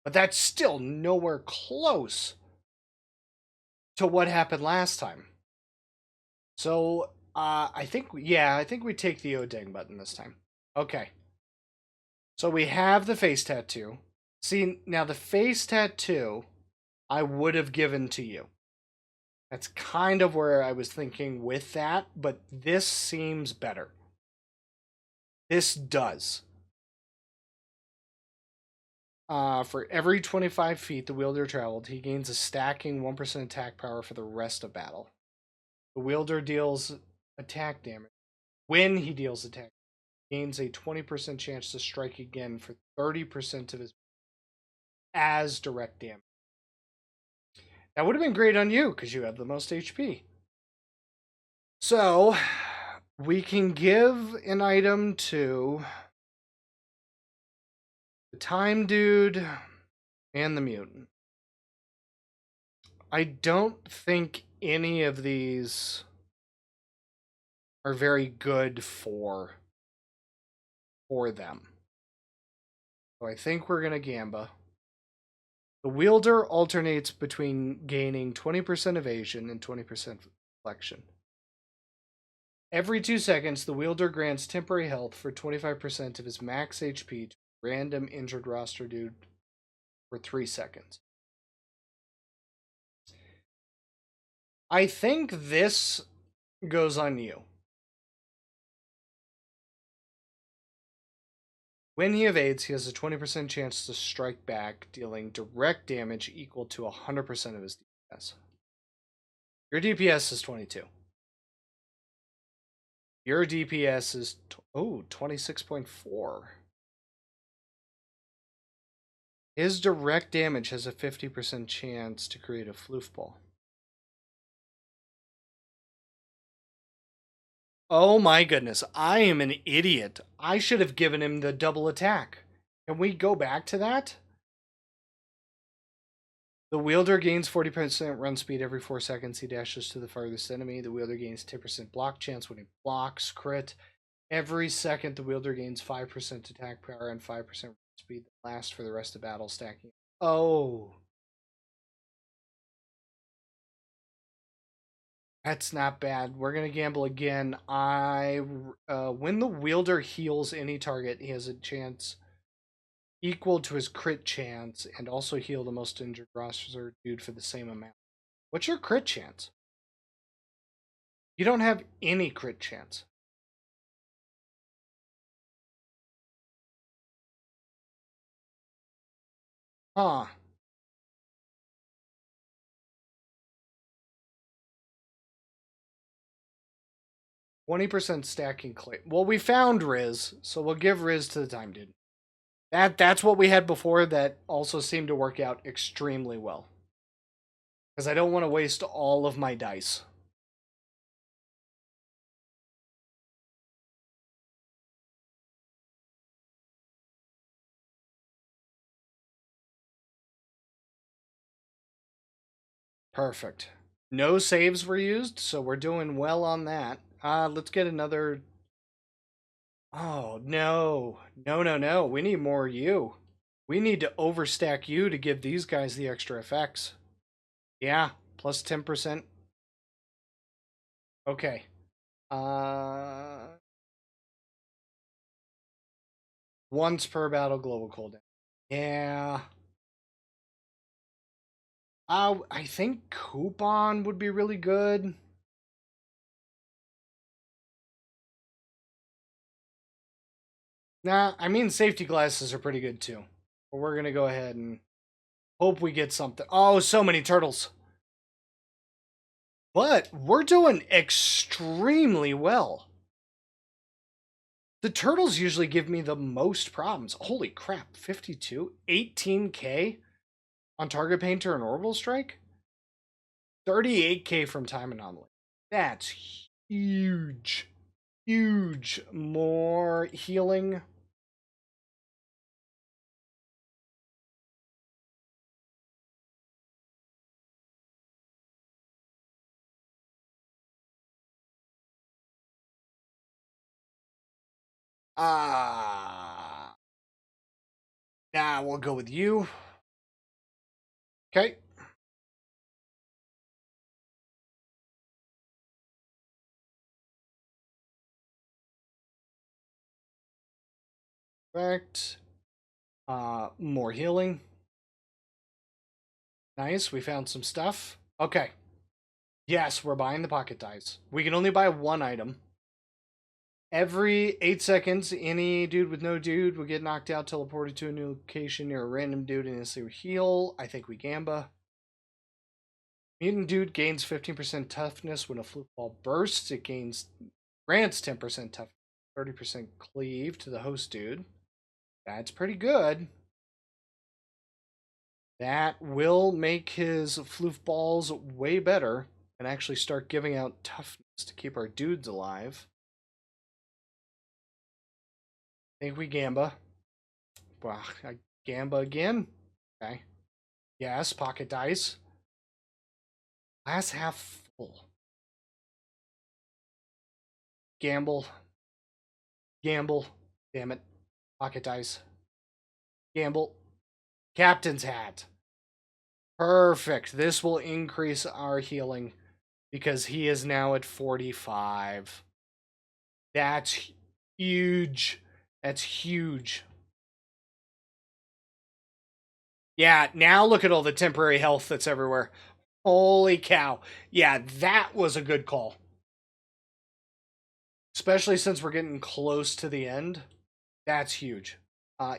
But that's still nowhere close to what happened last time. So, I think we take the Odeng button this time. Okay. So we have the face tattoo. See, now the face tattoo I would have given to you. That's kind of where I was thinking with that, but this seems better. This does. For every 25 feet the wielder traveled, he gains a stacking 1% attack power for the rest of battle. The wielder deals attack damage. When he deals attack, he gains a 20% chance to strike again for 30% of his as direct damage. That would have been great on you because you have the most HP. So we can give an item to the time dude and the mutant. I don't think any of these are very good for them. So I think we're going to Gamba. The wielder alternates between gaining 20% evasion and 20% deflection. Every 2 seconds, the wielder grants temporary health for 25% of his max HP to a random injured roster dude for 3 seconds. I think this goes on you. When he evades, he has a 20% chance to strike back, dealing direct damage equal to 100% of his DPS. Your DPS is 22. Your DPS is 26.4. His direct damage has a 50% chance to create a floof ball. Oh my goodness, I am an idiot. I should have given him the double attack. Can we go back to that? The wielder gains 40% run speed every 4 seconds. He dashes to the farthest enemy. The wielder gains 10% block chance when he blocks. Crit. Every second, the wielder gains 5% attack power and 5% run speed that lasts for the rest of battle, stacking. Oh. That's not bad. We're going to gamble again. When the wielder heals any target, he has a chance equal to his crit chance and also heal the most injured roster dude for the same amount. What's your crit chance? You don't have any crit chance. Huh. %20 stacking clay. Well, we found Riz, so we'll give Riz to the time dude. That's what we had before that also seemed to work out extremely well. Because I don't want to waste all of my dice. Perfect. No saves were used, so we're doing well on that. Let's get another. Oh, no. No, no, no. We need more you. We need to overstack you to give these guys the extra effects. Yeah, plus 10%. Okay. Once per battle global cooldown. Yeah. I think coupon would be really good. Nah, I mean safety glasses are pretty good too. But we're gonna go ahead and hope we get something. Oh, so many turtles. But we're doing extremely well. The turtles usually give me the most problems. Holy crap, 52? 18k on target painter and orbital strike? 38k from time anomaly. That's huge. Huge. More healing. Ah. Nah, we'll go with you. Okay. Correct. More healing. Nice. We found some stuff. Okay. Yes, we're buying the pocket dice. We can only buy one item. Every 8 seconds, any dude with no dude will get knocked out, teleported to a new location near a random dude, and instantly heal. I think we gamba. Mutant dude gains 15% toughness when a flute ball bursts. It grants 10% toughness, 30% cleave to the host dude. That's pretty good. That will make his floof balls way better and actually start giving out toughness to keep our dudes alive. I think we gamba. Well, I gamba again. Okay. Yes, pocket dice. Glass half full. Gamble. Gamble. Damn it. Pocket dice. Gamble. Captain's hat. Perfect. This will increase our healing because he is now at 45. That's huge. That's huge. Yeah, now look at all the temporary health that's everywhere. Holy cow. Yeah, that was a good call. Especially since we're getting close to the end. That's huge.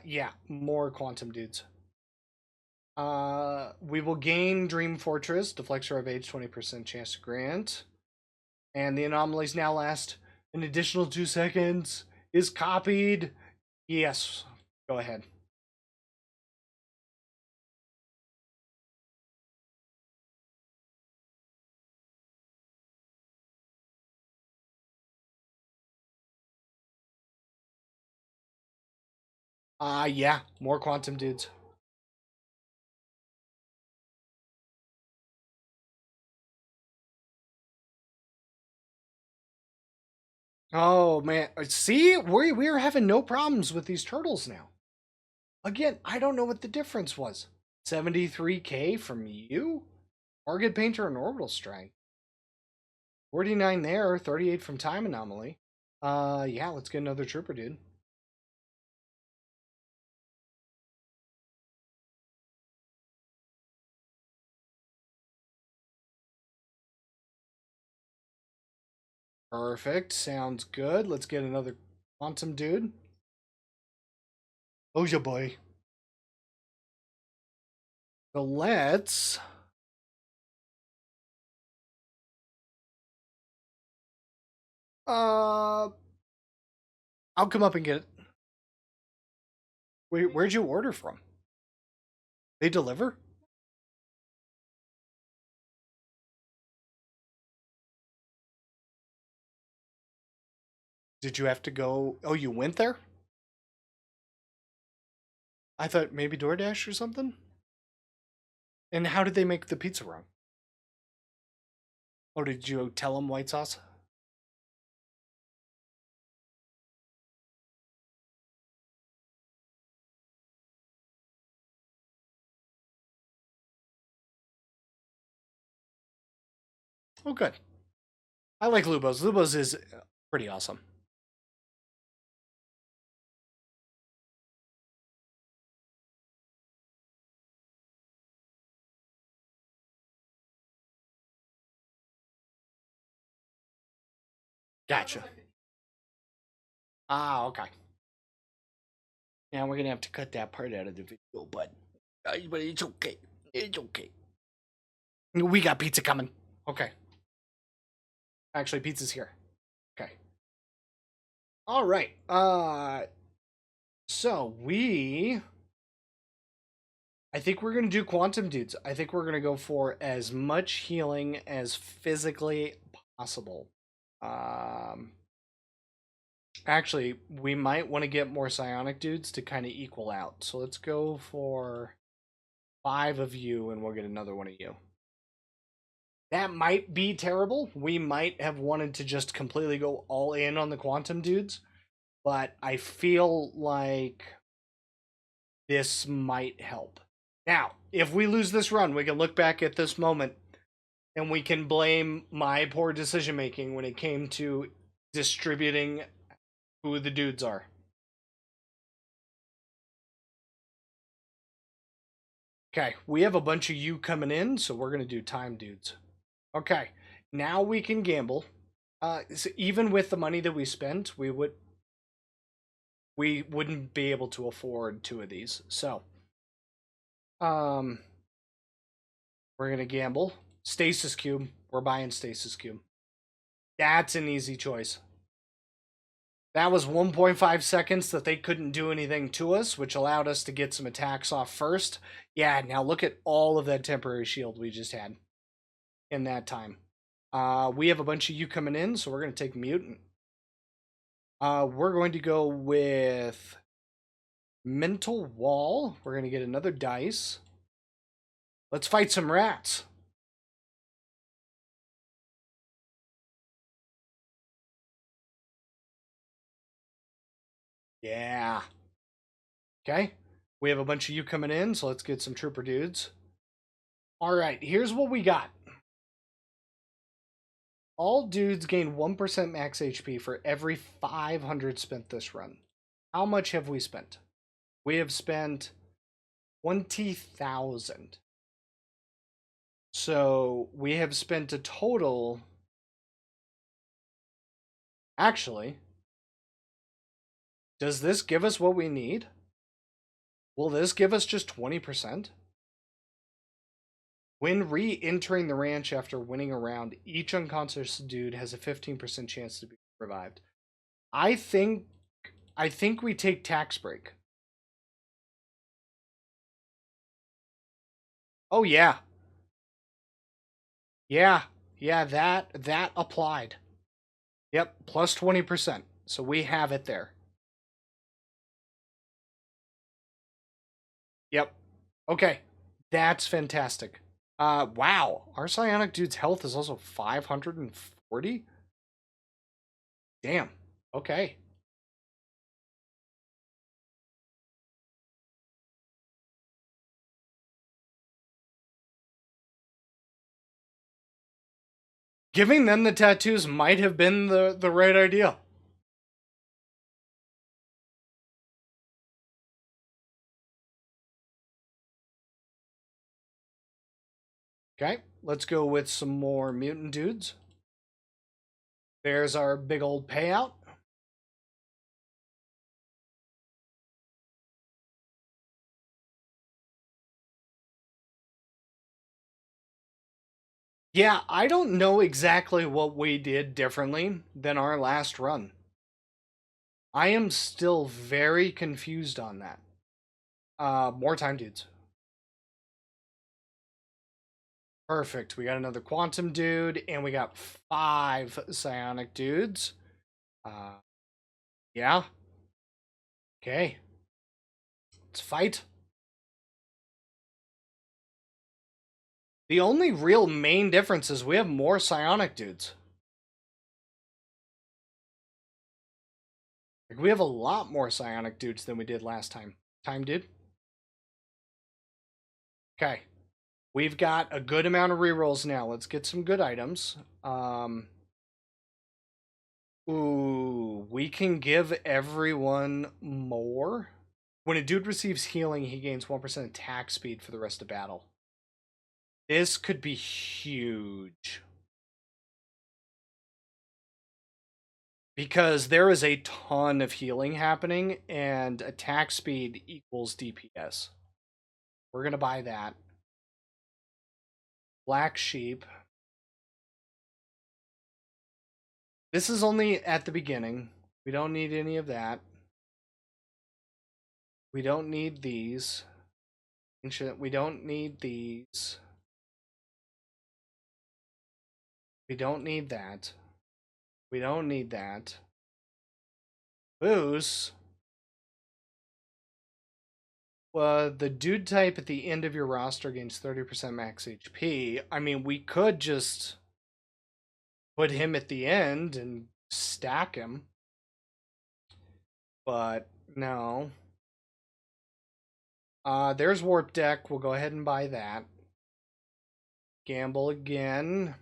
Yeah, more quantum dudes. We will gain Dream Fortress, Deflexor of Age, 20% chance to grant. And the anomalies now last an additional 2 seconds. Is copied. Yes, go ahead. Yeah, more quantum dudes. Oh man, see, we're having no problems with these turtles now. Again, I don't know what the difference was. 73k from you, target painter and orbital strike. 49 there, 38 from time anomaly. Yeah, let's get another trooper, dude. Perfect. Sounds good. Let's get another quantum dude. Oh, yeah, boy. So let's. Uh, I'll come up and get it. Where'd you order from? They deliver? Did you have to go? Oh, you went there? I thought maybe DoorDash or something. And how did they make the pizza wrong? Oh, did you tell them white sauce? Oh, good. I like Lubo's. Lubo's is pretty awesome. Gotcha. Ah, okay. Now we're gonna have to cut that part out of the video, but it's okay. It's okay. We got pizza coming. Okay. Actually, pizza's here. Okay. All right. So I think we're gonna do quantum dudes. I think we're gonna go for as much healing as physically possible. Actually, we might want to get more psionic dudes to kind of equal out. So let's go for 5 of you, and we'll get another one of you. That might be terrible. We might have wanted to just completely go all in on the quantum dudes, but I feel like this might help. Now, if we lose this run, we can look back at this moment and we can blame my poor decision making when it came to distributing who the dudes are. Okay, we have a bunch of you coming in, so we're going to do time dudes. Okay, now we can gamble. So even with the money that we spent, we wouldn't be able to afford 2 of these. So, we're going to gamble. Stasis Cube. We're buying Stasis Cube. That's an easy choice. That was 1.5 seconds that they couldn't do anything to us, which allowed us to get some attacks off first. Yeah, now look at all of that temporary shield we just had in that time. We have a bunch of you coming in, so we're going to take Mutant. We're going to go with Mental Wall. We're going to get another dice. Let's fight some rats. Yeah. Okay. We have a bunch of you coming in, so let's get some trooper dudes. All right, here's what we got. All dudes gain 1% max HP for every 500 spent this run. How much have we spent? We have spent 20,000. So we have spent a total. Actually, does this give us what we need? Will this give us just 20%? When re-entering the ranch after winning a round, each unconscious dude has a 15% chance to be revived. I think we take tax break. Oh yeah. Yeah. Yeah, that applied. Yep, plus 20%. So we have it there. Yep. Okay. That's fantastic. Wow. Our psionic dude's health is also 540? Damn. Okay. Giving them the tattoos might have been the right idea. Okay, let's go with some more mutant dudes. There's our big old payout. Yeah, I don't know exactly what we did differently than our last run. I am still very confused on that. More time dudes. Perfect. We got another quantum dude, and we got 5 psionic dudes. Yeah. Okay. Let's fight. The only real main difference is we have more psionic dudes. Like, we have a lot more psionic dudes than we did last time. Time dude? Okay. We've got a good amount of rerolls now. Let's get some good items. Ooh, we can give everyone more. When a dude receives healing, he gains 1% attack speed for the rest of battle. This could be huge. Because there is a ton of healing happening, and attack speed equals DPS. We're going to buy that. Black Sheep. This is only at the beginning. We don't need any of that. We don't need these. We don't need these. We don't need that. We don't need that. Booze. Well, the dude type at the end of your roster gains 30% max HP. I mean, we could just put him at the end and stack him. But no. There's Warp Deck. We'll go ahead and buy that. Gamble again.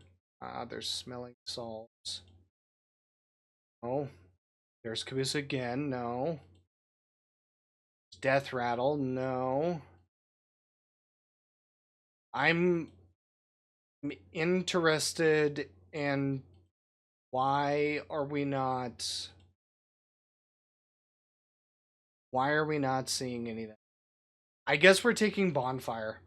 There's Smelling Salts. Oh. There's Caboose again. No. Death Rattle. No. I'm interested in why are we not seeing anything? I guess we're taking Bonfire.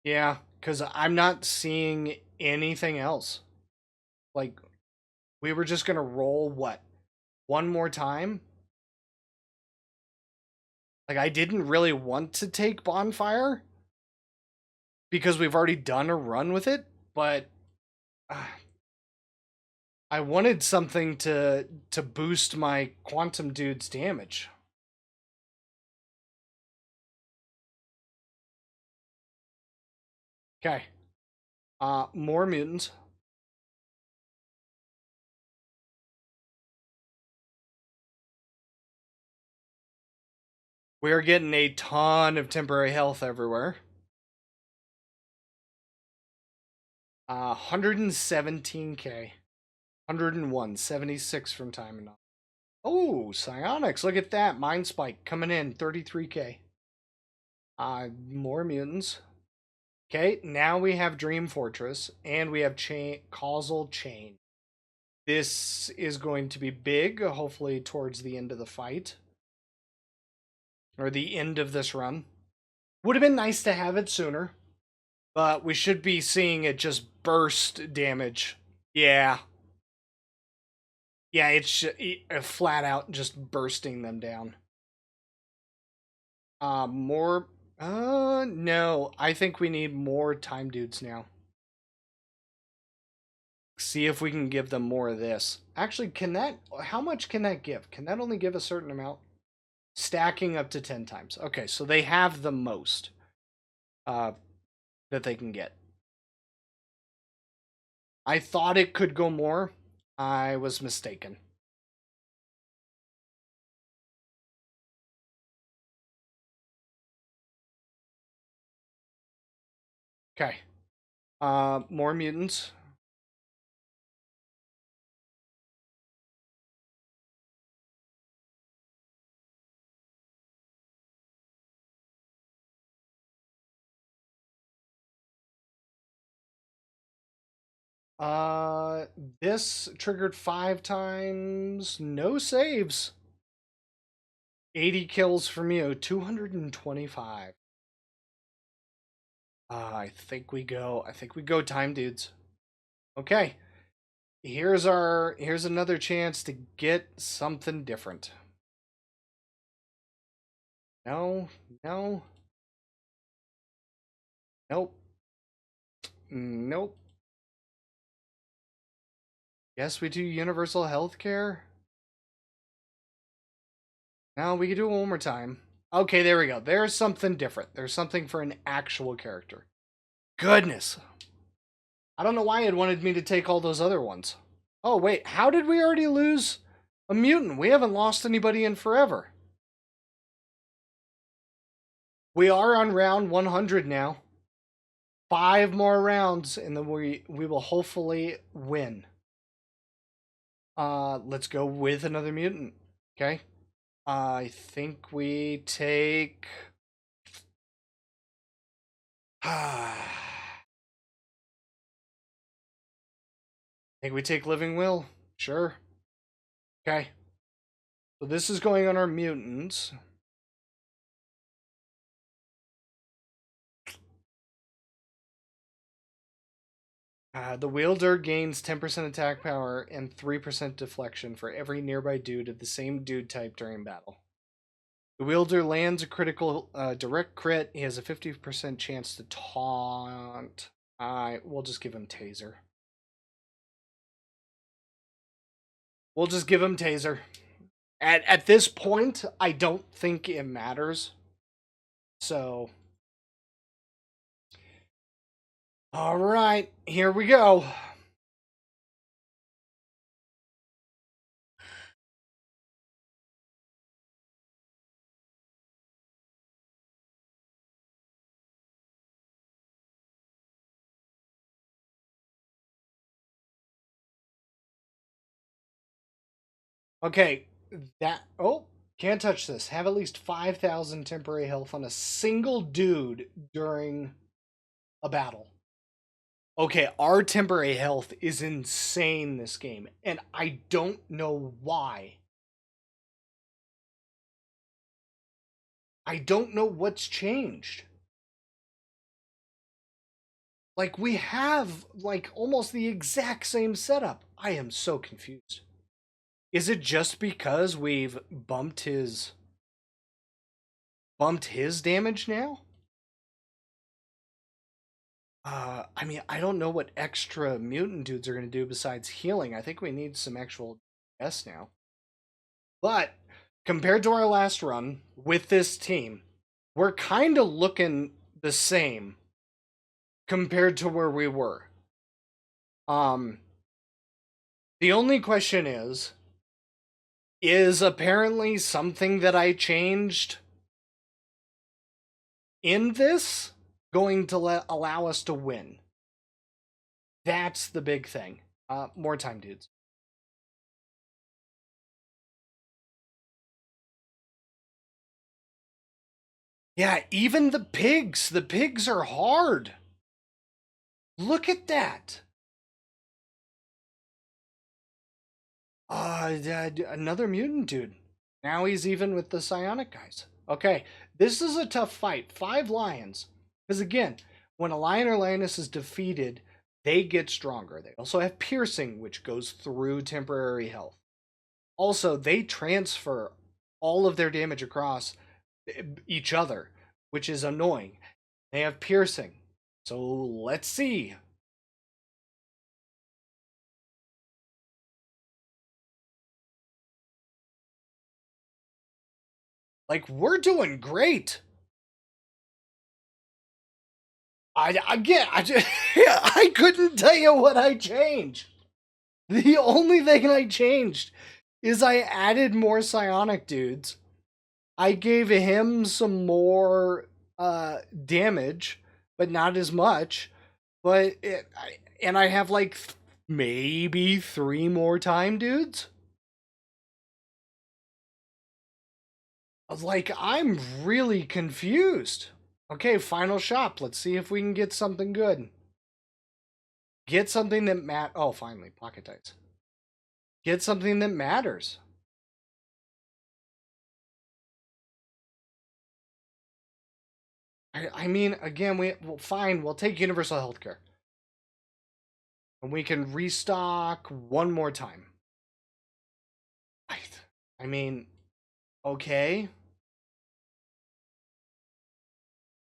Yeah, because I'm not seeing anything else. Like, we were just gonna roll what? One more time? Like, I didn't really want to take Bonfire because we've already done a run with it, but I wanted something to boost my Quantum Dude's damage. Okay. More mutants. We're getting a ton of temporary health everywhere. 117k. 101, 76 from time and oh, psionics, look at that. Mind Spike coming in, 33k. More mutants. Okay, now we have Dream Fortress, and we have Causal Chain. This is going to be big, hopefully towards the end of the fight. Or the end of this run. Would have been nice to have it sooner, but we should be seeing it just burst damage. Yeah. Yeah, it's flat out just bursting them down. More... no. I think we need more time dudes now. See if we can give them more of this. Actually, can that... How much can that give? Can that only give a certain amount? Stacking up to 10 times. Okay, so they have the most that they can get. I thought it could go more. I was mistaken. Okay. More mutants. This triggered 5 times. No saves. 80 kills from you. 225. I think we go time dudes. Okay. Here's another chance to get something different. No. Nope. Nope. Guess we do universal healthcare? No, we can do it one more time. Okay, there we go. There's something different. There's something for an actual character. Goodness. I don't know why it wanted me to take all those other ones. Oh, wait. How did we already lose a mutant? We haven't lost anybody in forever. We are on round 100 now. 5 more rounds, and then we will hopefully win. Let's go with another mutant. Okay. I think we take... Think we take Living Will? Sure. Okay. So this is going on our mutants. The wielder gains 10% attack power and 3% deflection for every nearby dude of the same dude type during battle. The wielder lands a critical direct crit. He has a 50% chance to taunt. We'll just give him Taser. We'll just give him Taser. At this point, I don't think it matters. So, all right, here we go. Okay, can't touch this. Have at least 5,000 temporary health on a single dude during a battle. Okay, our temporary health is insane this game, and I don't know why. I don't know what's changed. Like, we have, like, almost the exact same setup. I am so confused. Is it just because we've bumped his damage now? I mean, I don't know what extra mutant dudes are going to do besides healing. I think we need some actual S now. But compared to our last run with this team, we're kind of looking the same compared to where we were. The only question is apparently something that I changed in this going to allow us to win? That's the big thing. More time, dudes. Yeah, even the pigs. The pigs are hard. Look at that. Another mutant dude. Now he's even with the psionic guys. Okay, this is a tough fight. 5 lions. Because again, when a lion or lioness is defeated, they get stronger. They also have piercing, which goes through temporary health. Also, they transfer all of their damage across each other, which is annoying. They have piercing. So let's see. Like, we're doing great. I couldn't tell you what I changed. The only thing I changed is I added more psionic dudes. I gave him some more damage, but not as much. And I have like maybe 3 more time dudes. Like, I'm really confused. Okay, final shop. Let's see if we can get something good. Get something that oh, finally, pocket dice. Get something that matters. I mean, again, fine. We'll take universal healthcare, and we can restock one more time. I mean, okay.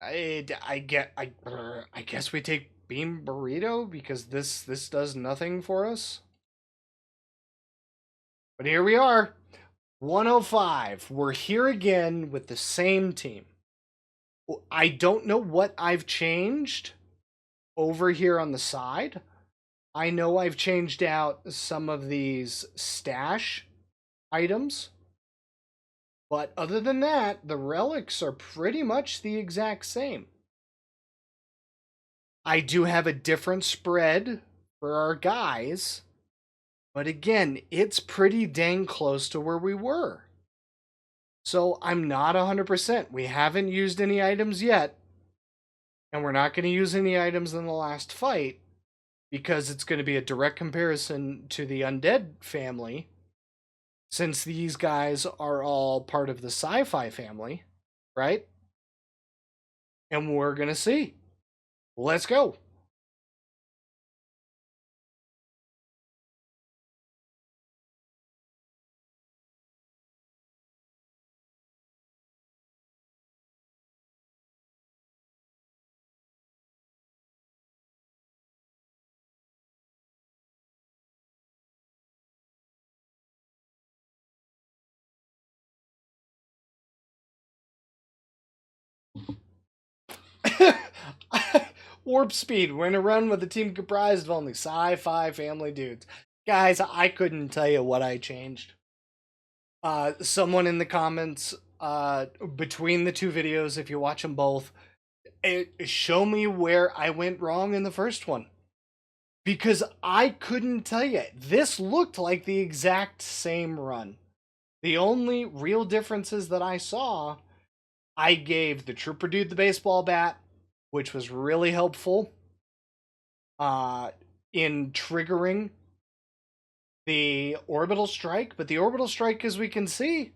I guess we take Beam Burrito because this does nothing for us. But here we are, 105. We're here again with the same team. I don't know what I've changed over here on the side. I know I've changed out some of these stash items. But other than that, the relics are pretty much the exact same. I do have a different spread for our guys. But again, it's pretty dang close to where we were. So I'm not 100%. We haven't used any items yet. And we're not going to use any items in the last fight. because it's going to be a direct comparison to the undead family, since these guys are all part of the Sci-Fi family, right? And we're going to see. Let's go. Warp speed. We're in a run with a team comprised of only Sci-Fi family dudes. Guys, I couldn't tell you what I changed. Someone in the comments, between the two videos, if you watch them both, show me where I went wrong in the first one. Because I couldn't tell you. This looked like the exact same run. The only real differences that I saw, I gave the Trooper Dude the baseball bat, which was really helpful in triggering the orbital strike. But the orbital strike, as we can see,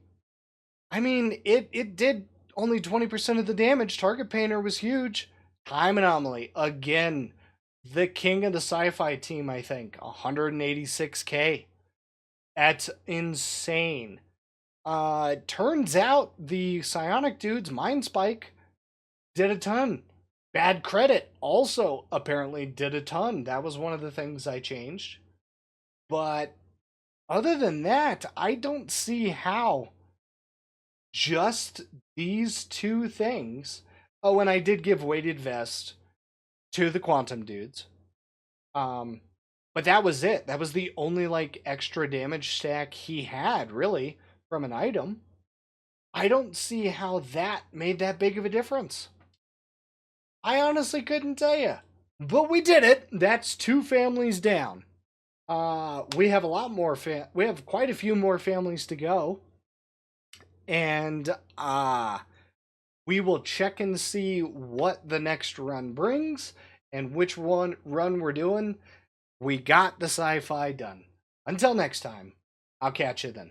I mean, it did only 20% of the damage. Target painter was huge. Time anomaly, again, the king of the Sci-Fi team, I think. 186k. That's insane. Turns out the psionic dude's mind spike did a ton. Bad credit also apparently did a ton. That was one of the things I changed. But other than that, I don't see how just these two things. Oh, and I did give weighted vest to the quantum dudes. But that was it. That was the only like extra damage stack he had, really, from an item. I don't see how that made that big of a difference. I honestly couldn't tell you. But we did it. That's 2 families down. We have a lot more we have quite a few more families to go. And we will check and see what the next run brings and which one run we're doing. We got the Sci-Fi done. Until next time, I'll catch you then.